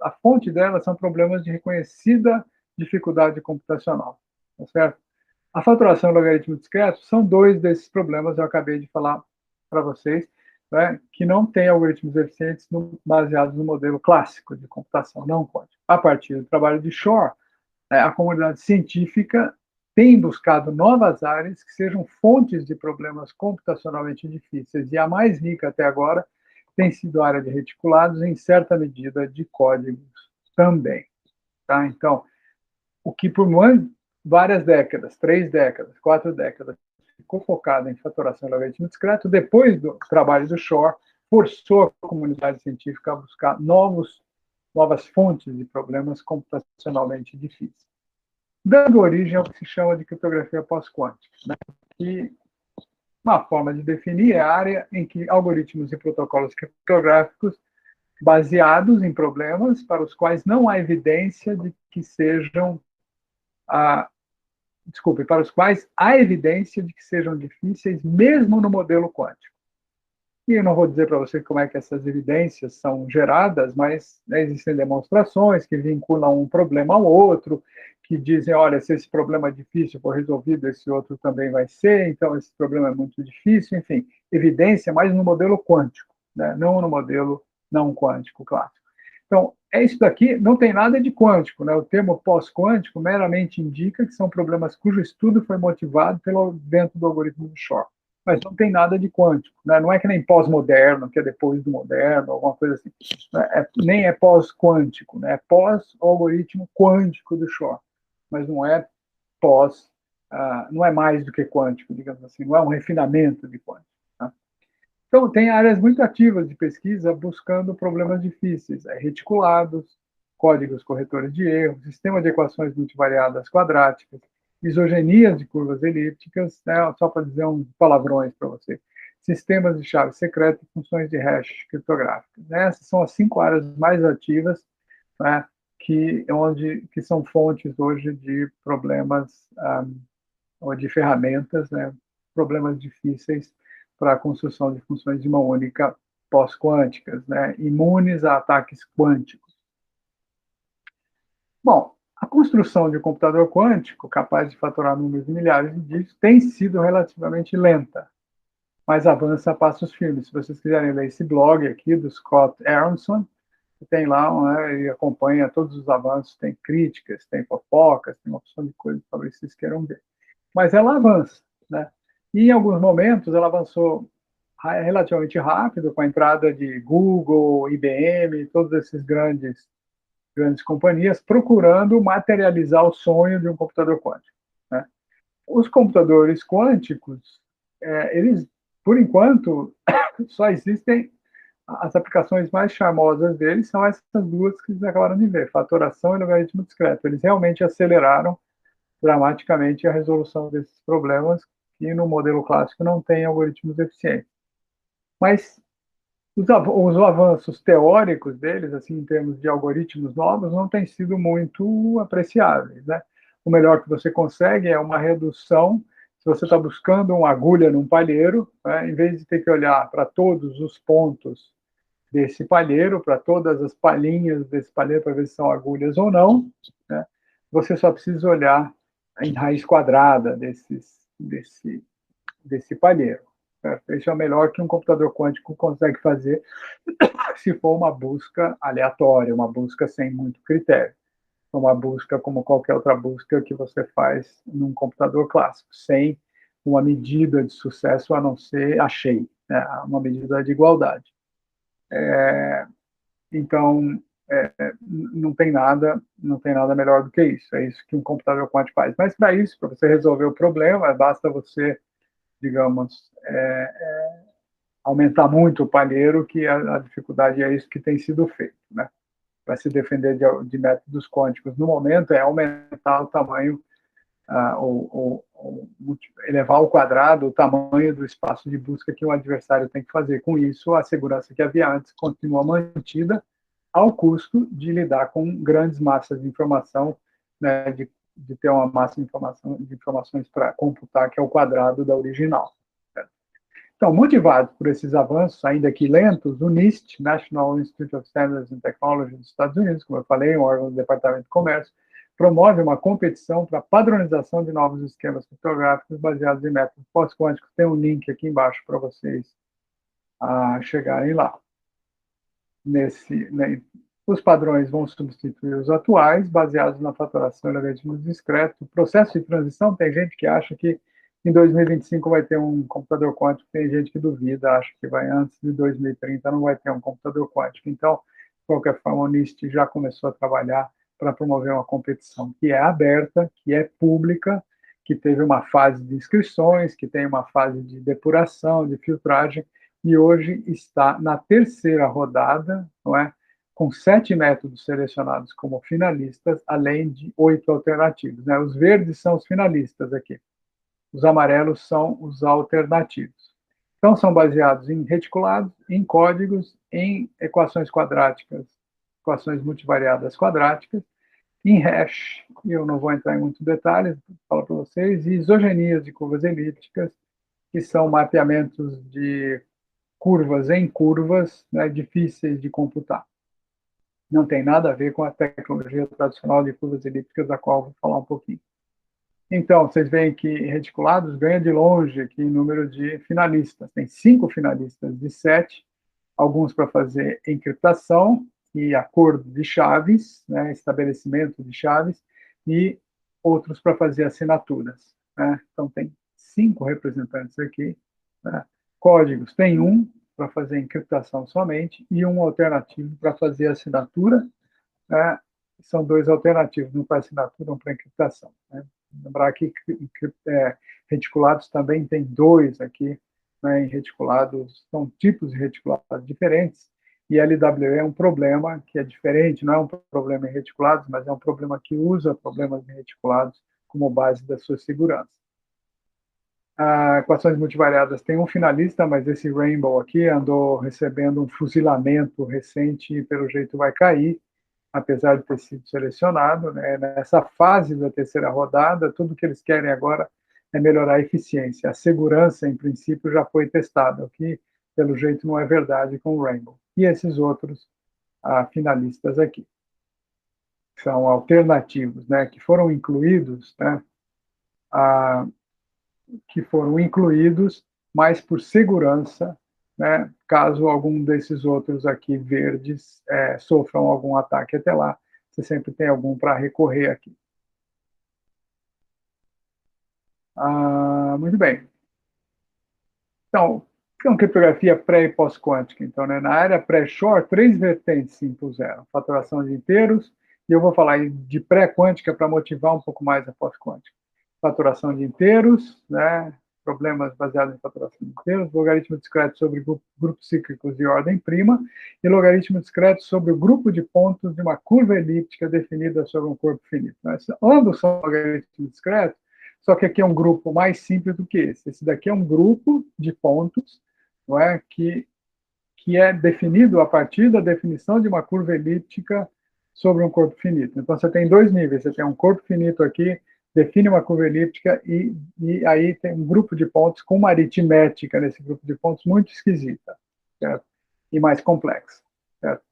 a fonte delas são problemas de reconhecida dificuldade computacional. Tá certo? A faturação e o logaritmo discreto são dois desses problemas, eu acabei de falar para vocês, né, que não têm algoritmos eficientes baseados no modelo clássico de computação, não quântico. A partir do trabalho de Shor, a comunidade científica tem buscado novas áreas que sejam fontes de problemas computacionalmente difíceis, e a mais rica até agora tem sido a área de reticulados, em certa medida de códigos também. Tá? Então, o que por várias décadas, 3 décadas, 4 décadas, ficou focado em fatoração e logaritmo discreto, depois do trabalho do Shor, forçou a comunidade científica a buscar novas fontes de problemas computacionalmente difíceis, dando origem ao que se chama de criptografia pós-quântica, né? E uma forma de definir é a área em que algoritmos e protocolos criptográficos baseados em problemas para os quais não há evidência de que sejam para os quais há evidência de que sejam difíceis, mesmo no modelo quântico. E eu não vou dizer para você como é que essas evidências são geradas, mas, né, existem demonstrações que vinculam um problema ao outro, que dizem, olha, se esse problema é difícil for resolvido, esse outro também vai ser, então esse problema é muito difícil, enfim, evidência, mas no modelo quântico, né, não no modelo não quântico clássico. Então, isso daqui não tem nada de quântico, né? O termo pós-quântico meramente indica que são problemas cujo estudo foi motivado dentro do algoritmo do Shor. Mas não tem nada de quântico, né? Não é que nem pós-moderno, que é depois do moderno, alguma coisa assim. Nem é pós-quântico, né? É pós-algoritmo quântico do Shor. Mas não é não é mais do que quântico, digamos assim, não é um refinamento de quântico. Tá? Então, tem áreas muito ativas de pesquisa buscando problemas difíceis, reticulados, códigos corretores de erros, sistema de equações multivariadas quadráticas, isogenias de curvas elípticas, né, só para dizer uns palavrões para você, sistemas de chave secreta e funções de hash criptográficas. Né? Essas são as 5 áreas mais ativas, né, que são fontes hoje de problemas ou de ferramentas, né, problemas difíceis para a construção de funções de mão única pós-quânticas, né, imunes a ataques quânticos. Bom, a construção de um computador quântico capaz de fatorar números de milhares de dígitos tem sido relativamente lenta. mas avança a passos firmes. Se vocês quiserem ler esse blog aqui do Scott Aronson, tem lá, né, ele acompanha todos os avanços, tem críticas, tem fofocas, tem uma opção de coisas que talvez vocês queiram ver. Mas ela avança, né? E em alguns momentos ela avançou relativamente rápido, com a entrada de Google, IBM, todos esses grandes companhias, procurando materializar o sonho de um computador quântico, né? Os computadores quânticos, eles, por enquanto, só existem, as aplicações mais famosas deles são essas duas que vocês acabaram de ver, fatoração e logaritmo discreto. Eles realmente aceleraram dramaticamente a resolução desses problemas, que no modelo clássico não tem algoritmos eficientes. Mas os avanços teóricos deles, assim, em termos de algoritmos novos, não têm sido muito apreciáveis, né? O melhor que você consegue é uma redução. Se você está buscando uma agulha num palheiro, né, em vez de ter que olhar para todos os pontos desse palheiro, para todas as palhinhas desse palheiro, para ver se são agulhas ou não, né, você só precisa olhar em raiz quadrada desse palheiro. Isso é o melhor que um computador quântico consegue fazer se for uma busca aleatória, uma busca sem muito critério. Uma busca como qualquer outra busca que você faz num computador clássico, sem uma medida de sucesso a não ser achei, né, uma medida de igualdade. Então, não tem nada melhor do que isso. É isso que um computador quântico faz. Mas para isso, para você resolver o problema, basta você, digamos, aumentar muito o palheiro, que a dificuldade é isso que tem sido feito, né? Para se defender de métodos quânticos no momento é aumentar o tamanho, elevar ao quadrado o tamanho do espaço de busca que o adversário tem que fazer. Com isso, a segurança que havia antes continua mantida, ao custo de lidar com grandes massas de informação, né, de ter uma massa de informações para computar, que é o quadrado da original. Então, motivados por esses avanços, ainda que lentos, o NIST, National Institute of Standards and Technology dos Estados Unidos, como eu falei, um órgão do Departamento de Comércio, promove uma competição para a padronização de novos esquemas criptográficos baseados em métodos pós-quânticos. Tem um link aqui embaixo para vocês chegarem lá. Os padrões vão substituir os atuais, baseados na fatoração e logaritmos discretos. O processo de transição, tem gente que acha que em 2025 vai ter um computador quântico, tem gente que duvida, acha que vai antes de 2030 não vai ter um computador quântico. Então, de qualquer forma, o NIST já começou a trabalhar para promover uma competição que é aberta, que é pública, que teve uma fase de inscrições, que tem uma fase de depuração, de filtragem, e hoje está na terceira rodada, não é? Com 7 métodos selecionados como finalistas, além de 8 alternativos, né? Os verdes são os finalistas aqui. Os amarelos são os alternativos. Então, são baseados em reticulados, em códigos, em equações quadráticas, equações multivariadas quadráticas, em hash, e eu não vou entrar em muitos detalhes, vou falar para vocês, e isogenias de curvas elípticas, que são mapeamentos de curvas em curvas, né, difíceis de computar. Não tem nada a ver com a tecnologia tradicional de curvas elípticas, da qual eu vou falar um pouquinho. Então, vocês veem que reticulados ganha de longe aqui em número de finalistas. Tem 5 finalistas de 7, alguns para fazer encriptação e acordo de chaves, né, estabelecimento de chaves, e outros para fazer assinaturas, né? Então, tem 5 representantes aqui, né? Códigos, tem um para fazer encriptação somente e um alternativo para fazer assinatura, né? São 2 alternativos, um para assinatura e um para encriptação, né? Lembrar que reticulados também tem 2 aqui, né? Em reticulados, são tipos de reticulados diferentes, e LWE é um problema que é diferente, não é um problema em reticulados, mas é um problema que usa problemas em reticulados como base da sua segurança. Equações multivariadas tem um finalista, mas esse Rainbow aqui andou recebendo um fuzilamento recente e pelo jeito vai cair, apesar de ter sido selecionado, né? Nessa fase da terceira rodada, tudo que eles querem agora é melhorar a eficiência. A segurança, em princípio, já foi testada, o que, pelo jeito, não é verdade com o Rainbow. E esses outros finalistas aqui são alternativos, né, que foram incluídos, né, mas por segurança, né, caso algum desses outros aqui verdes sofram algum ataque até lá, você sempre tem algum para recorrer aqui. Muito bem. Então, criptografia pré e pós-quântica. Então, né, na área pré-Shor, 3 vertentes se impuseram. Fatoração de inteiros, e eu vou falar de pré-quântica para motivar um pouco mais a pós-quântica. Fatoração de inteiros, né, problemas baseados em fatoração de inteiros, logaritmo discreto sobre grupos cíclicos de ordem prima, e logaritmo discreto sobre o grupo de pontos de uma curva elíptica definida sobre um corpo finito. Ambos são logaritmos discretos, só que aqui é um grupo mais simples do que esse. Esse daqui é um grupo de pontos, não é, que é definido a partir da definição de uma curva elíptica sobre um corpo finito. Então, você tem 2 níveis. Você tem um corpo finito aqui, define uma curva elíptica, e aí tem um grupo de pontos com uma aritmética nesse grupo de pontos muito esquisita, certo? E mais complexa, certo?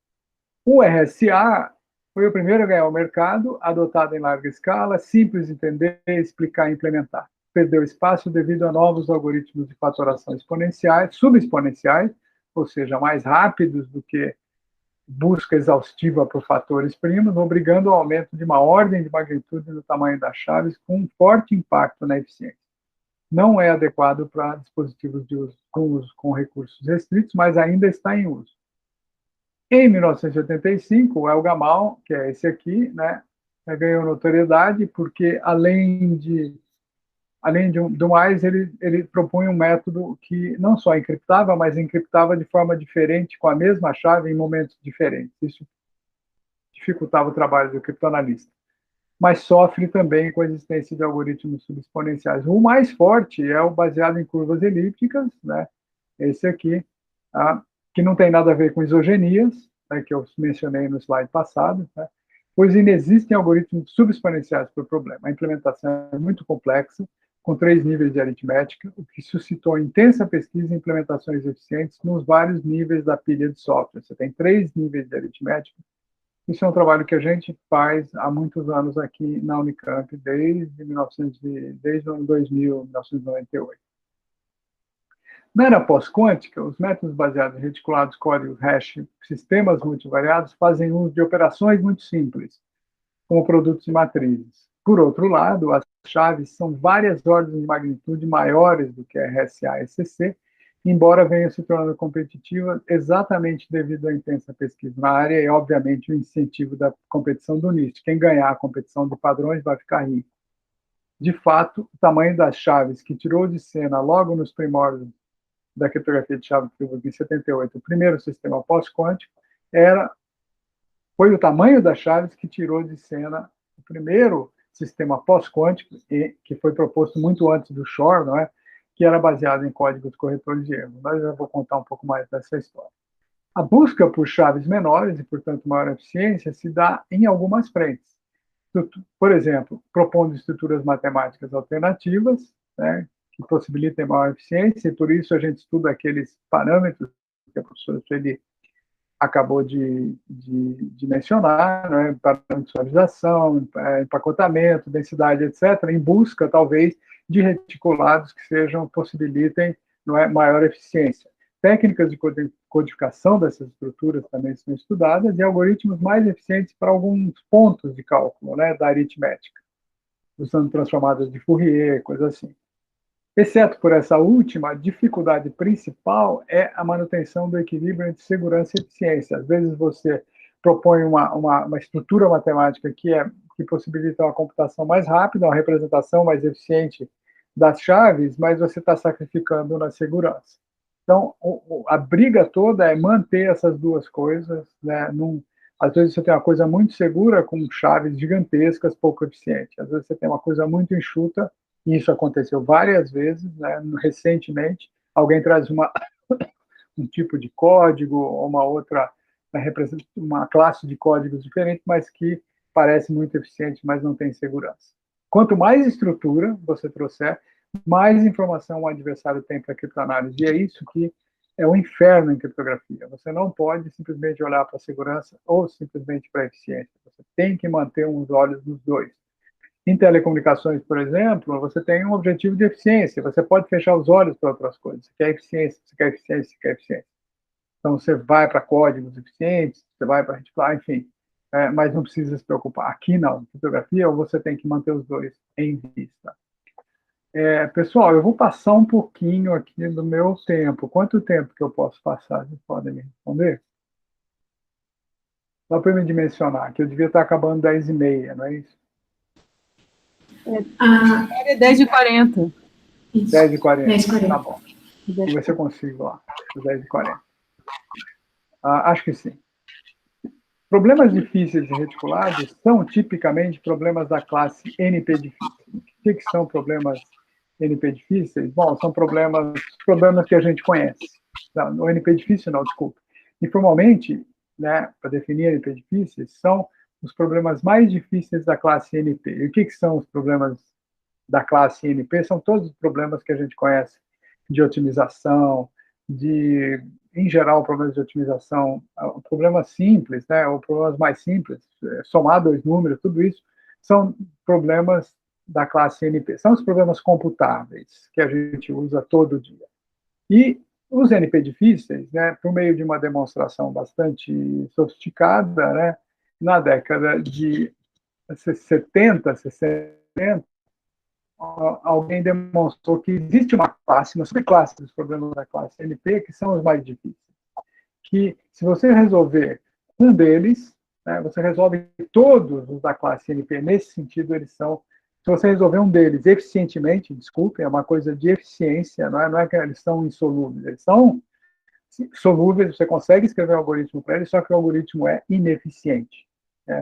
O RSA foi o primeiro a ganhar o mercado, adotado em larga escala, simples de entender, explicar e implementar. Perdeu espaço devido a novos algoritmos de fatoração exponenciais, subexponenciais, ou seja, mais rápidos do que busca exaustiva por fatores primos, obrigando ao aumento de uma ordem de magnitude no tamanho das chaves, com um forte impacto na eficiência. Não é adequado para dispositivos de uso com recursos restritos, mas ainda está em uso. Em 1985, o El Gamal, que é esse aqui, né, ganhou notoriedade porque, além do mais, ele propunha um método que não só encriptava, mas encriptava de forma diferente, com a mesma chave, em momentos diferentes. Isso dificultava o trabalho do criptoanalista. Mas sofre também com a existência de algoritmos subexponenciais. O mais forte é o baseado em curvas elípticas, né, esse aqui, que não tem nada a ver com isogenias, né, que eu mencionei no slide passado, né, pois inexistem algoritmos subexponenciais para o problema. A implementação é muito complexa, com 3 níveis de aritmética, o que suscitou intensa pesquisa e implementações eficientes nos vários níveis da pilha de software. Você tem 3 níveis de aritmética. Isso é um trabalho que a gente faz há muitos anos aqui na Unicamp, desde o ano 2000, 1998. Na era pós-quântica, os métodos baseados em reticulados, códigos, hash, sistemas multivariados fazem uso de operações muito simples, como produtos de matrizes. Por outro lado, as chaves são várias ordens de magnitude maiores do que a RSA e SCC, embora venham se tornando competitivas exatamente devido à intensa pesquisa na área e, obviamente, o incentivo da competição do NIST. Quem ganhar a competição de padrões vai ficar rico. De fato, o tamanho das chaves que tirou de cena logo nos primórdios da criptografia de chave em 78, o primeiro sistema pós-quântico, foi o tamanho das chaves que tirou de cena o primeiro sistema pós-quântico, que foi proposto muito antes do Shor, não é? Que era baseado em códigos corretores de erro. Mas eu vou contar um pouco mais dessa história. A busca por chaves menores e, portanto, maior eficiência se dá em algumas frentes. Por exemplo, propondo estruturas matemáticas alternativas, né, que possibilitem maior eficiência, e por isso a gente estuda aqueles parâmetros que a professora Sueli acabou de mencionar, né, parâmetros de visualização, empacotamento, densidade, etc., em busca, talvez, de reticulados que possibilitem, não é, maior eficiência. Técnicas de codificação dessas estruturas também são estudadas e algoritmos mais eficientes para alguns pontos de cálculo, né, da aritmética, usando transformadas de Fourier, coisa assim. Exceto por essa última, a dificuldade principal é a manutenção do equilíbrio entre segurança e eficiência. Às vezes você propõe uma estrutura matemática que possibilita uma computação mais rápida, uma representação mais eficiente das chaves, mas você está sacrificando na segurança. Então, a briga toda é manter essas duas coisas, né? Às vezes você tem uma coisa muito segura com chaves gigantescas, pouco eficiente. Às vezes você tem uma coisa muito enxuta, e isso aconteceu várias vezes, né? Recentemente, alguém traz um tipo de código, ou uma classe de códigos diferente, mas que parece muito eficiente, mas não tem segurança. Quanto mais estrutura você trouxer, mais informação o adversário tem para a criptoanálise. E é isso que é o inferno em criptografia. Você não pode simplesmente olhar para a segurança ou simplesmente para a eficiência. Você tem que manter os olhos nos dois. Em telecomunicações, por exemplo, você tem um objetivo de eficiência, você pode fechar os olhos para outras coisas. Você quer eficiência, você quer eficiência, você quer eficiência. Então, você vai para códigos eficientes, você vai para reticular, enfim, mas não precisa se preocupar. Aqui, não, fotografia, você tem que manter os dois em vista. Pessoal, eu vou passar um pouquinho aqui do meu tempo. Quanto tempo que eu posso passar? Vocês podem me responder? Só para me dimensionar, que eu devia estar acabando 10h30, não é isso? É 10h40. 10h40. 10h40. Tá bom. Vou ver se eu consigo lá. 10h40. Acho que sim. Problemas difíceis e reticulados são tipicamente problemas da classe NP difícil. O que são problemas NP difíceis? Bom, são problemas que a gente conhece. Não, o NP difícil não, desculpa. Informalmente, né, para definir NP difíceis, são os problemas mais difíceis da classe NP. E o que são os problemas da classe NP? São todos os problemas que a gente conhece de otimização, em geral, problemas de otimização, problemas simples, né, ou problemas mais simples, somar dois números, tudo isso, são problemas da classe NP. São os problemas computáveis que a gente usa todo dia. E os NP difíceis, né, por meio de uma demonstração bastante sofisticada, né, na década de 70, 60, alguém demonstrou que existe uma subclasse dos problemas da classe NP, que são os mais difíceis. Que, se você resolver um deles, né, você resolve todos os da classe NP. Nesse sentido, eles são... Se você resolver um deles eficientemente, desculpe, é uma coisa de eficiência, não é que eles são insolúveis, eles são solúveis, você consegue escrever um algoritmo para eles, só que o algoritmo é ineficiente.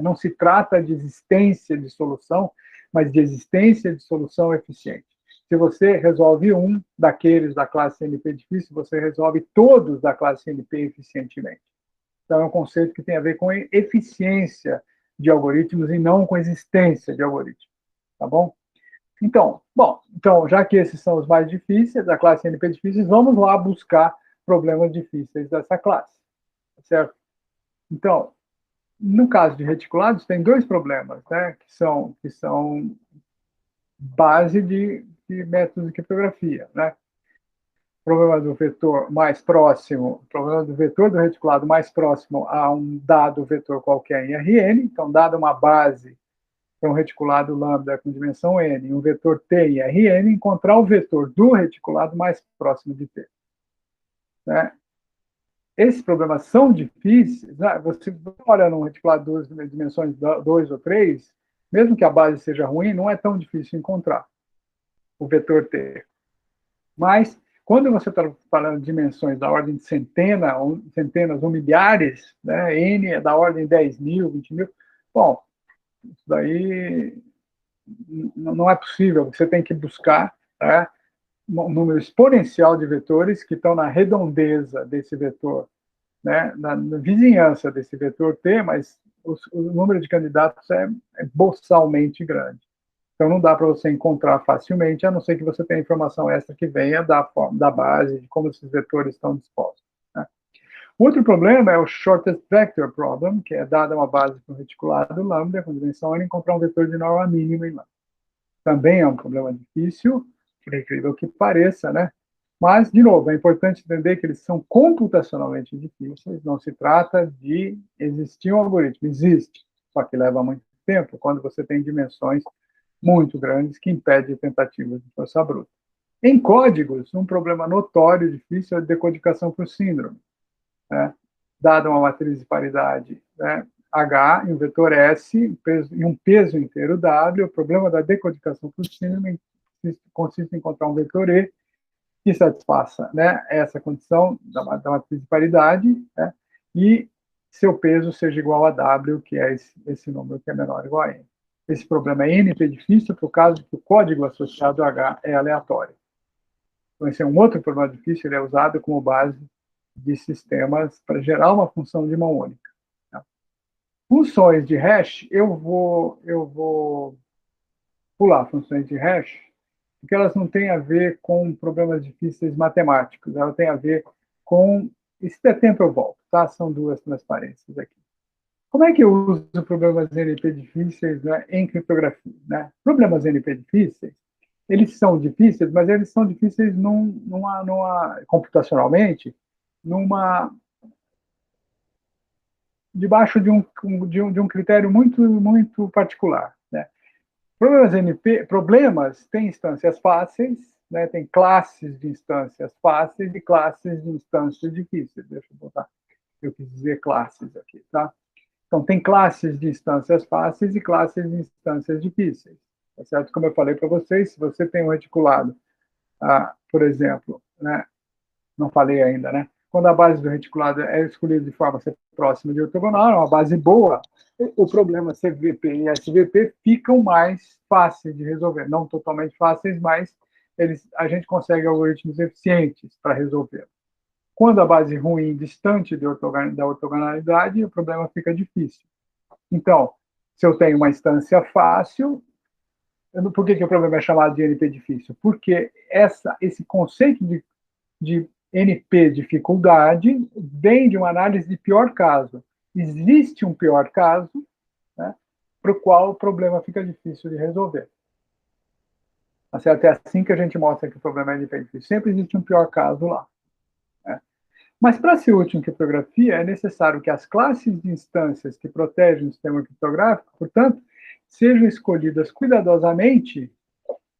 Não se trata de existência de solução, mas de existência de solução eficiente. Se você resolve um daqueles da classe NP difícil, você resolve todos da classe NP eficientemente. Então, é um conceito que tem a ver com eficiência de algoritmos e não com existência de algoritmos. Tá bom? Então, já que esses são os mais difíceis, da classe NP difíceis, vamos lá buscar problemas difíceis dessa classe. Certo? Então, no caso de reticulados, tem dois problemas, né, que são base de métodos de criptografia, né? O problema do vetor mais próximo, o problema do vetor do reticulado mais próximo a um dado vetor qualquer em Rn. Então, dada uma base para um reticulado lambda com dimensão n, um vetor t em Rn, encontrar o vetor do reticulado mais próximo de t. Né? Esses problemas são difíceis, né? Você olha num reticulado de dimensões 2 ou 3, mesmo que a base seja ruim, não é tão difícil encontrar o vetor t. Mas, quando você está falando de dimensões da ordem de centenas ou milhares, né, n é da ordem de 10.000, 20.000, bom, isso daí não é possível. Você tem que buscar, né, um número exponencial de vetores que estão na redondeza desse vetor, né, na vizinhança desse vetor t, mas o número de candidatos é boçalmente grande. Então, não dá para você encontrar facilmente, a não ser que você tenha informação extra que venha da base, de como esses vetores estão dispostos. Né? O outro problema é o shortest vector problem, que é dada uma base para um reticulado lambda, com dimensão n, encontrar um vetor de norma mínima em lambda. Também é um problema difícil, por incrível que pareça, né? Mas, de novo, é importante entender que eles são computacionalmente difíceis, não se trata de existir um algoritmo, existe, só que leva muito tempo, quando você tem dimensões muito grandes que impedem tentativas de força bruta. Em códigos, um problema notório difícil é a decodificação por síndrome. Né? Dada uma matriz de paridade, né, H e um vetor S e um peso inteiro W, o problema da decodificação por síndrome consiste em encontrar um vetor E que satisfaça, né, essa condição da matriz de paridade, né, e seu peso seja igual a W, que é esse número que é menor ou igual a N. Esse problema é NP difícil por causa que o código associado a H é aleatório. Então, esse é um outro problema difícil, ele é usado como base de sistemas para gerar uma função de mão única. Tá? Funções de hash, eu vou pular funções de hash, porque elas não têm a ver com problemas difíceis matemáticos, elas têm a ver com... Se der tempo, eu volto, tá? São duas transparências aqui. Como é que eu uso problemas NP difíceis, né, em criptografia? Né? Problemas NP difíceis, eles são difíceis, mas eles são difíceis computacionalmente, debaixo de um critério muito particular. Né? Problemas têm instâncias fáceis, né? Tem classes de instâncias fáceis e classes de instâncias difíceis. Deixa eu botar, eu quis dizer classes aqui, tá? Então, tem classes de instâncias fáceis e classes de instâncias difíceis. Tá certo? Como eu falei para vocês, se você tem um reticulado, por exemplo, né? Não falei ainda, né? Quando a base do reticulado é escolhida de forma próxima de ortogonal, é uma base boa, o problema CVP e SVP ficam mais fáceis de resolver. Não totalmente fáceis, mas a gente consegue algoritmos eficientes para resolver. Quando a base ruim, distante da ortogonalidade, o problema fica difícil. Então, se eu tenho uma instância fácil, por que o problema é chamado de NP difícil? Porque esse conceito de NP, dificuldade, vem de uma análise de pior caso. Existe um pior caso, né, para o qual o problema fica difícil de resolver. Até assim que a gente mostra que o problema é NP difícil. Sempre existe um pior caso lá. Né? Mas, para ser útil em criptografia, é necessário que as classes de instâncias que protegem o sistema criptográfico, portanto, sejam escolhidas cuidadosamente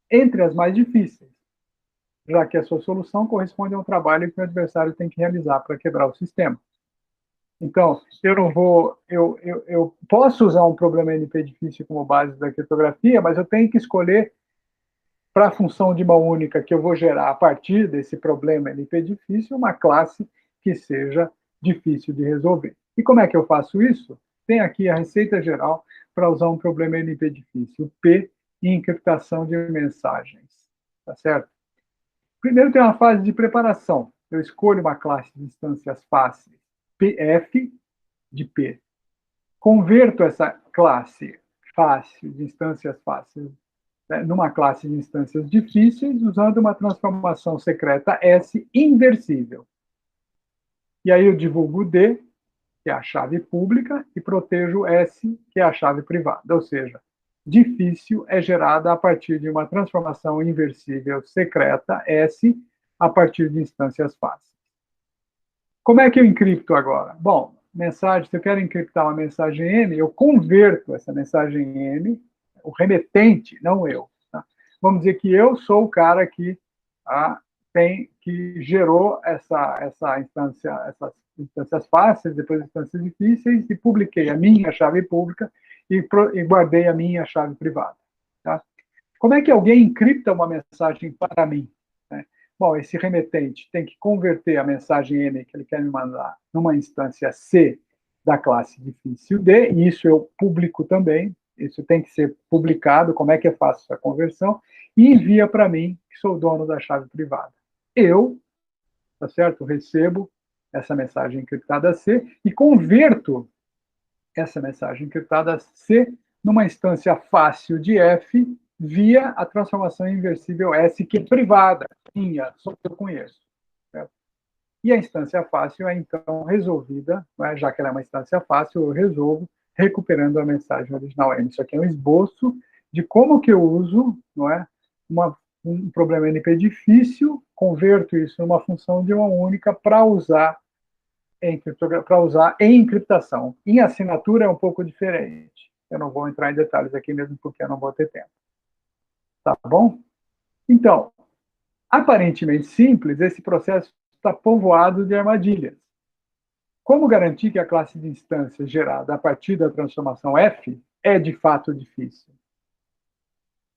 entre as mais difíceis, já que a sua solução corresponde a um trabalho que o adversário tem que realizar para quebrar o sistema. Então, eu posso usar um problema NP difícil como base da criptografia, mas eu tenho que escolher, para a função de mão única que eu vou gerar a partir desse problema NP difícil, uma classe que seja difícil de resolver. E como é que eu faço isso? Tem aqui a receita geral para usar um problema NP difícil, P, e encriptação de mensagens. Tá certo? Primeiro tem uma fase de preparação. Eu escolho uma classe de instâncias fáceis, PF de P. Converto essa classe fácil, de instâncias fáceis, né, numa classe de instâncias difíceis, usando uma transformação secreta S inversível. E aí eu divulgo D, que é a chave pública, e protejo S, que é a chave privada. Ou seja, difícil é gerada a partir de uma transformação inversível secreta, S, a partir de instâncias fáceis. Como é que eu encripto agora? Bom, se eu quero encriptar uma mensagem M, eu converto essa mensagem M, o remetente, não eu. Tá? Vamos dizer que eu sou o cara que gerou essas instâncias fáceis, depois instâncias difíceis, e publiquei a minha chave pública e guardei a minha chave privada. Tá? Como é que alguém encripta uma mensagem para mim? Né? Bom, esse remetente tem que converter a mensagem M que ele quer me mandar numa instância C da classe difícil D, e isso eu publico também, isso tem que ser publicado, como é que eu faço essa conversão, e envia para mim, que sou o dono da chave privada. Eu, tá certo? Recebo essa mensagem encriptada C e converto essa mensagem encriptada C numa instância fácil de F via a transformação inversível S, que é privada, minha, só que eu conheço. Certo? E a instância fácil é, então, resolvida, né? Já que ela é uma instância fácil, eu resolvo recuperando a mensagem original M. Isso aqui é um esboço de como que eu uso, não é, um problema NP difícil, converto isso numa função de uma única para usar em encriptação. Em assinatura é um pouco diferente. Eu não vou entrar em detalhes aqui mesmo porque eu não vou ter tempo. Tá bom? Então, aparentemente simples, esse processo está povoado de armadilhas. Como garantir que a classe de instâncias gerada a partir da transformação F é de fato difícil?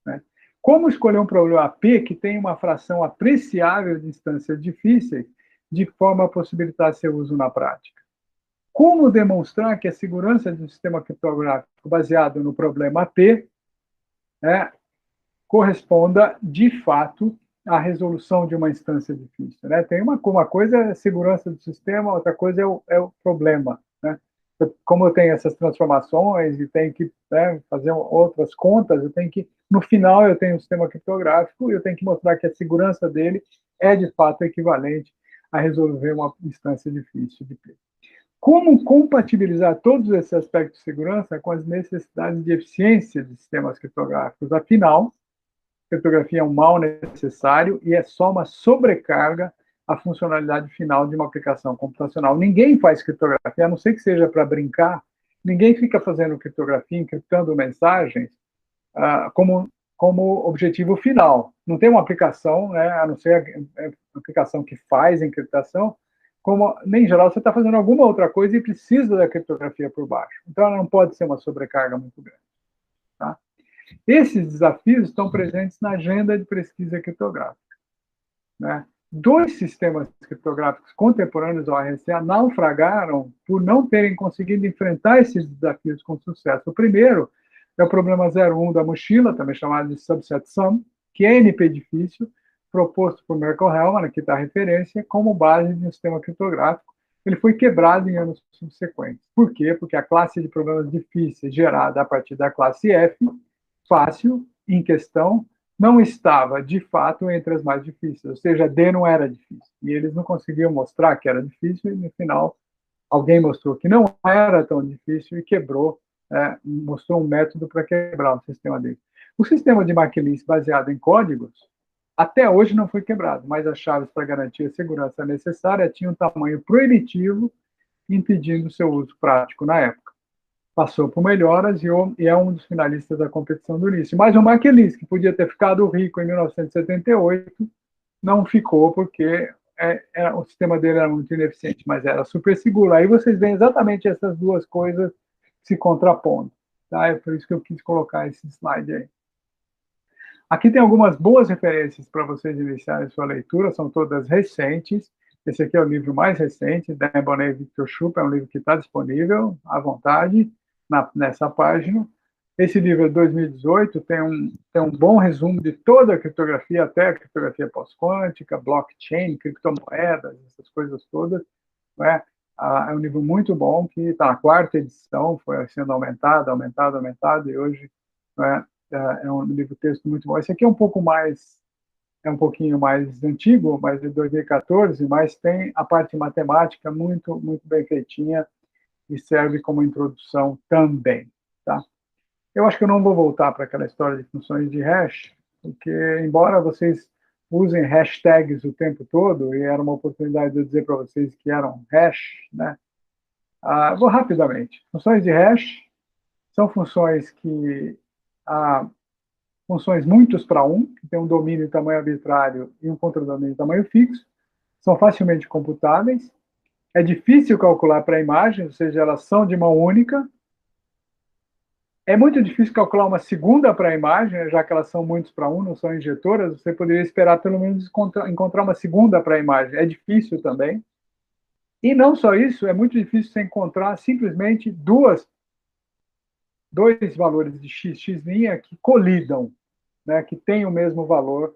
Né? Como escolher um problema P que tem uma fração apreciável de instâncias difíceis de forma a possibilitar seu uso na prática? Como demonstrar que a segurança de um sistema criptográfico baseado no problema P, né, corresponda, de fato, à resolução de uma instância difícil? Né? Tem uma coisa é a segurança do sistema, outra coisa é o problema. Né? Como eu tenho essas transformações e tenho que, né, fazer outras contas, no final eu tenho um sistema criptográfico e eu tenho que mostrar que a segurança dele é, de fato, equivalente a resolver uma instância difícil de P. como compatibilizar todos esses aspectos de segurança com as necessidades de eficiência de sistemas criptográficos? Afinal, criptografia é um mal necessário e é só uma sobrecarga à funcionalidade final de uma aplicação computacional. Ninguém faz criptografia, a não ser que seja para brincar, ninguém fica fazendo criptografia, encriptando mensagens como objetivo final. Não tem uma aplicação, né, a não ser a aplicação que faz encriptação, como, em geral, você está fazendo alguma outra coisa e precisa da criptografia por baixo. Então, ela não pode ser uma sobrecarga muito grande. Tá? Esses desafios estão presentes na agenda de pesquisa criptográfica. Né? 2 sistemas criptográficos contemporâneos ao RSA naufragaram por não terem conseguido enfrentar esses desafios com sucesso. O primeiro é o problema 01 da mochila, também chamado de subset sum, que é NP difícil, proposto por Merkle-Hellman, aqui está a referência, como base de um sistema criptográfico. Ele foi quebrado em anos subsequentes. Por quê? Porque a classe de problemas difíceis gerada a partir da classe F, fácil, em questão, não estava, de fato, entre as mais difíceis. Ou seja, D não era difícil. E eles não conseguiam mostrar que era difícil, e no final, alguém mostrou que não era tão difícil e quebrou, mostrou um método para quebrar o sistema dele. O sistema de McLeese baseado em códigos, até hoje não foi quebrado, mas as chaves para garantir a segurança necessária tinham um tamanho proibitivo, impedindo seu uso prático na época. Passou por melhoras e é um dos finalistas da competição do início. Mas o McLeese, que podia ter ficado rico em 1978, não ficou porque o sistema dele era muito ineficiente, mas era super seguro. Aí vocês veem exatamente essas duas coisas se contrapondo. Tá? É por isso que eu quis colocar esse slide aí. Aqui tem algumas boas referências para vocês iniciarem sua leitura, são todas recentes. Esse aqui é o livro mais recente, da Bonet e Victor Schupp, é um livro que está disponível à vontade nessa página. Esse livro é de 2018, tem um bom resumo de toda a criptografia, até a criptografia pós-quântica, blockchain, criptomoedas, essas coisas todas. Né? É um livro muito bom, que está na 4ª edição, foi sendo aumentado, e hoje é um livro-texto muito bom. Esse aqui é um pouquinho mais antigo, mas de 2014, mas tem a parte matemática muito, muito bem feitinha e serve como introdução também, tá? Eu acho que eu não vou voltar para aquela história de funções de hash, porque, embora vocês usem hashtags o tempo todo, e era uma oportunidade de eu dizer para vocês que eram hash, né? Vou rapidamente. Funções de hash são funções que funções muitos para 1, que tem um domínio de tamanho arbitrário e um contradomínio de tamanho fixo, são facilmente computáveis, é difícil calcular para imagens, ou seja, elas são de mão única, é muito difícil calcular uma segunda para imagem, já que elas são muitos para 1, não são injetoras, você poderia esperar pelo menos encontrar uma segunda para imagem, é difícil também, e não só isso, é muito difícil você encontrar simplesmente dois valores de x, x' que colidam, né, que têm o mesmo valor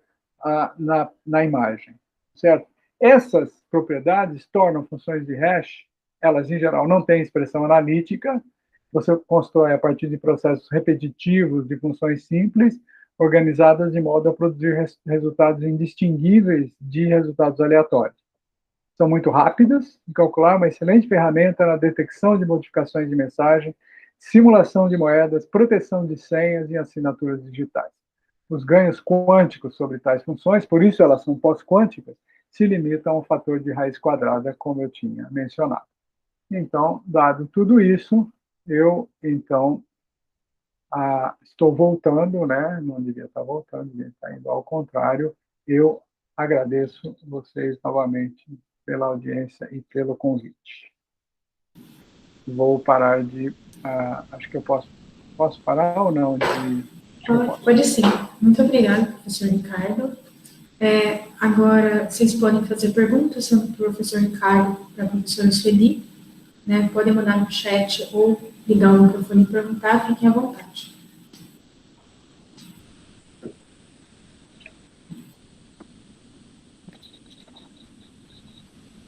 na imagem, certo? Essas propriedades tornam funções de hash, elas em geral não têm expressão analítica, você constrói a partir de processos repetitivos de funções simples, organizadas de modo a produzir resultados indistinguíveis de resultados aleatórios. São muito rápidas de calcular, uma excelente ferramenta na detecção de modificações de mensagem, simulação de moedas, proteção de senhas e assinaturas digitais. Os ganhos quânticos sobre tais funções, por isso elas são pós-quânticas, se limitam ao fator de raiz quadrada, como eu tinha mencionado. Então, dado tudo isso, eu, então, estou voltando, né? Não devia estar voltando, devia estar indo ao contrário. Eu agradeço vocês novamente pela audiência e pelo convite. Vou parar de... acho que eu posso parar ou não? Pode sim. Muito obrigada, professor Ricardo. Agora, vocês podem fazer perguntas, tanto para o professor Ricardo como para a professora Sueli, né? Podem mandar no chat ou ligar o microfone e perguntar, fiquem à vontade.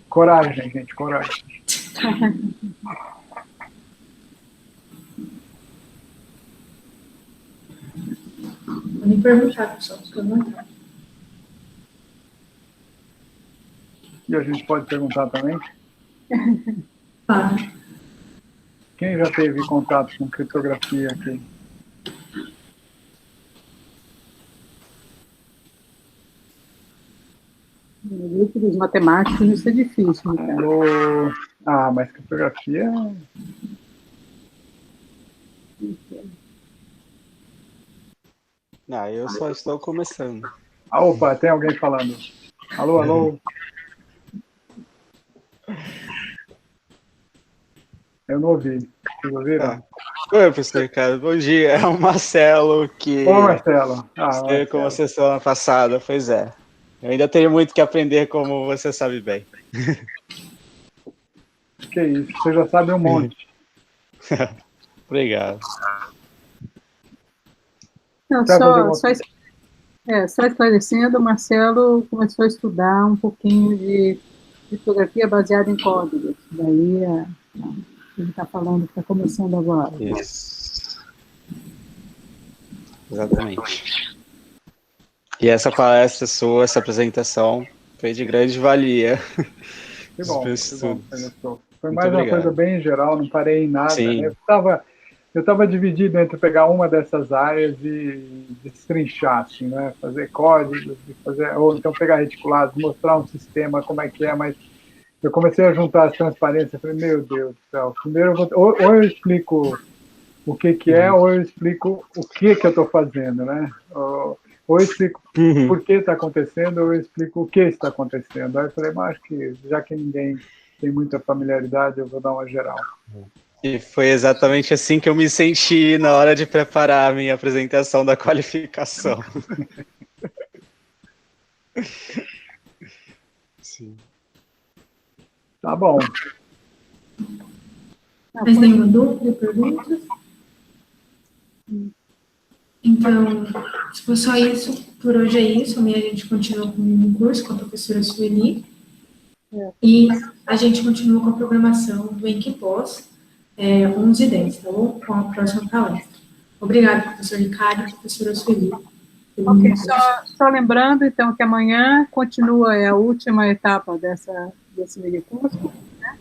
Coragem, gente, coragem. Podem perguntar, pessoal, fiquem à vontade. E a gente pode perguntar também? Claro. Quem já teve contato com criptografia aqui? No grupo dos matemáticos isso é difícil, né, cara? Ah, mas criptografia... Não, eu só estou começando. Ah, opa, tem alguém falando. Alô, alô? Eu não ouvi. Vocês ouviram? Oi, professor Ricardo, bom dia. É o Marcelo que Ô, Marcelo. esteve com você semana passada, pois é. Eu ainda tenho muito que aprender, como você sabe bem. Que isso, você já sabe um monte. Obrigado. Não, só esclarecendo, o Marcelo começou a estudar um pouquinho de criptografia baseada em códigos. Daí ele está falando que está começando agora. Isso. Exatamente. E essa palestra sua, essa apresentação, foi de grande valia. Que bom, que bom. Foi Muito mais obrigado. Uma coisa bem geral, não parei em nada. Sim. Né? Eu estava dividido entre pegar uma dessas áreas e destrinchar, assim, né? Fazer códigos, ou então pegar reticulados, mostrar um sistema, como é que é, mas eu comecei a juntar as transparências, falei, meu Deus do céu, primeiro ou eu explico o que é, ou eu explico o que eu estou fazendo, né? Ou eu explico por que está acontecendo, ou eu explico o que está acontecendo. Aí eu falei, mas acho que já que ninguém tem muita familiaridade, eu vou dar uma geral. E foi exatamente assim que eu me senti na hora de preparar a minha apresentação da qualificação. Sim. Tá bom. Mais nenhuma dúvida, perguntas? Então, se for só isso, por hoje é isso. Amanhã a gente continua com o curso com a professora Sueli. E a gente continua com a programação do Equipós, 11h10, tá bom? Com a próxima palestra. Obrigada, professor Ricardo e professora Sueli. Ok, só lembrando, então, que amanhã continua a última etapa desse minicurso, né?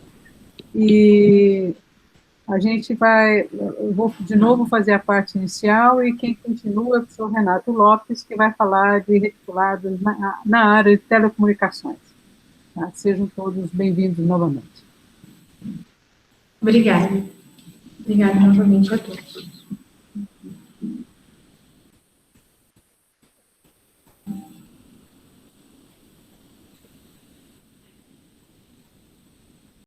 E a gente eu vou de novo fazer a parte inicial, e quem continua é o professor Renato Lopes, que vai falar de reticulados na área de telecomunicações. Tá? Sejam todos bem-vindos novamente. Obrigada. Obrigada novamente a todos.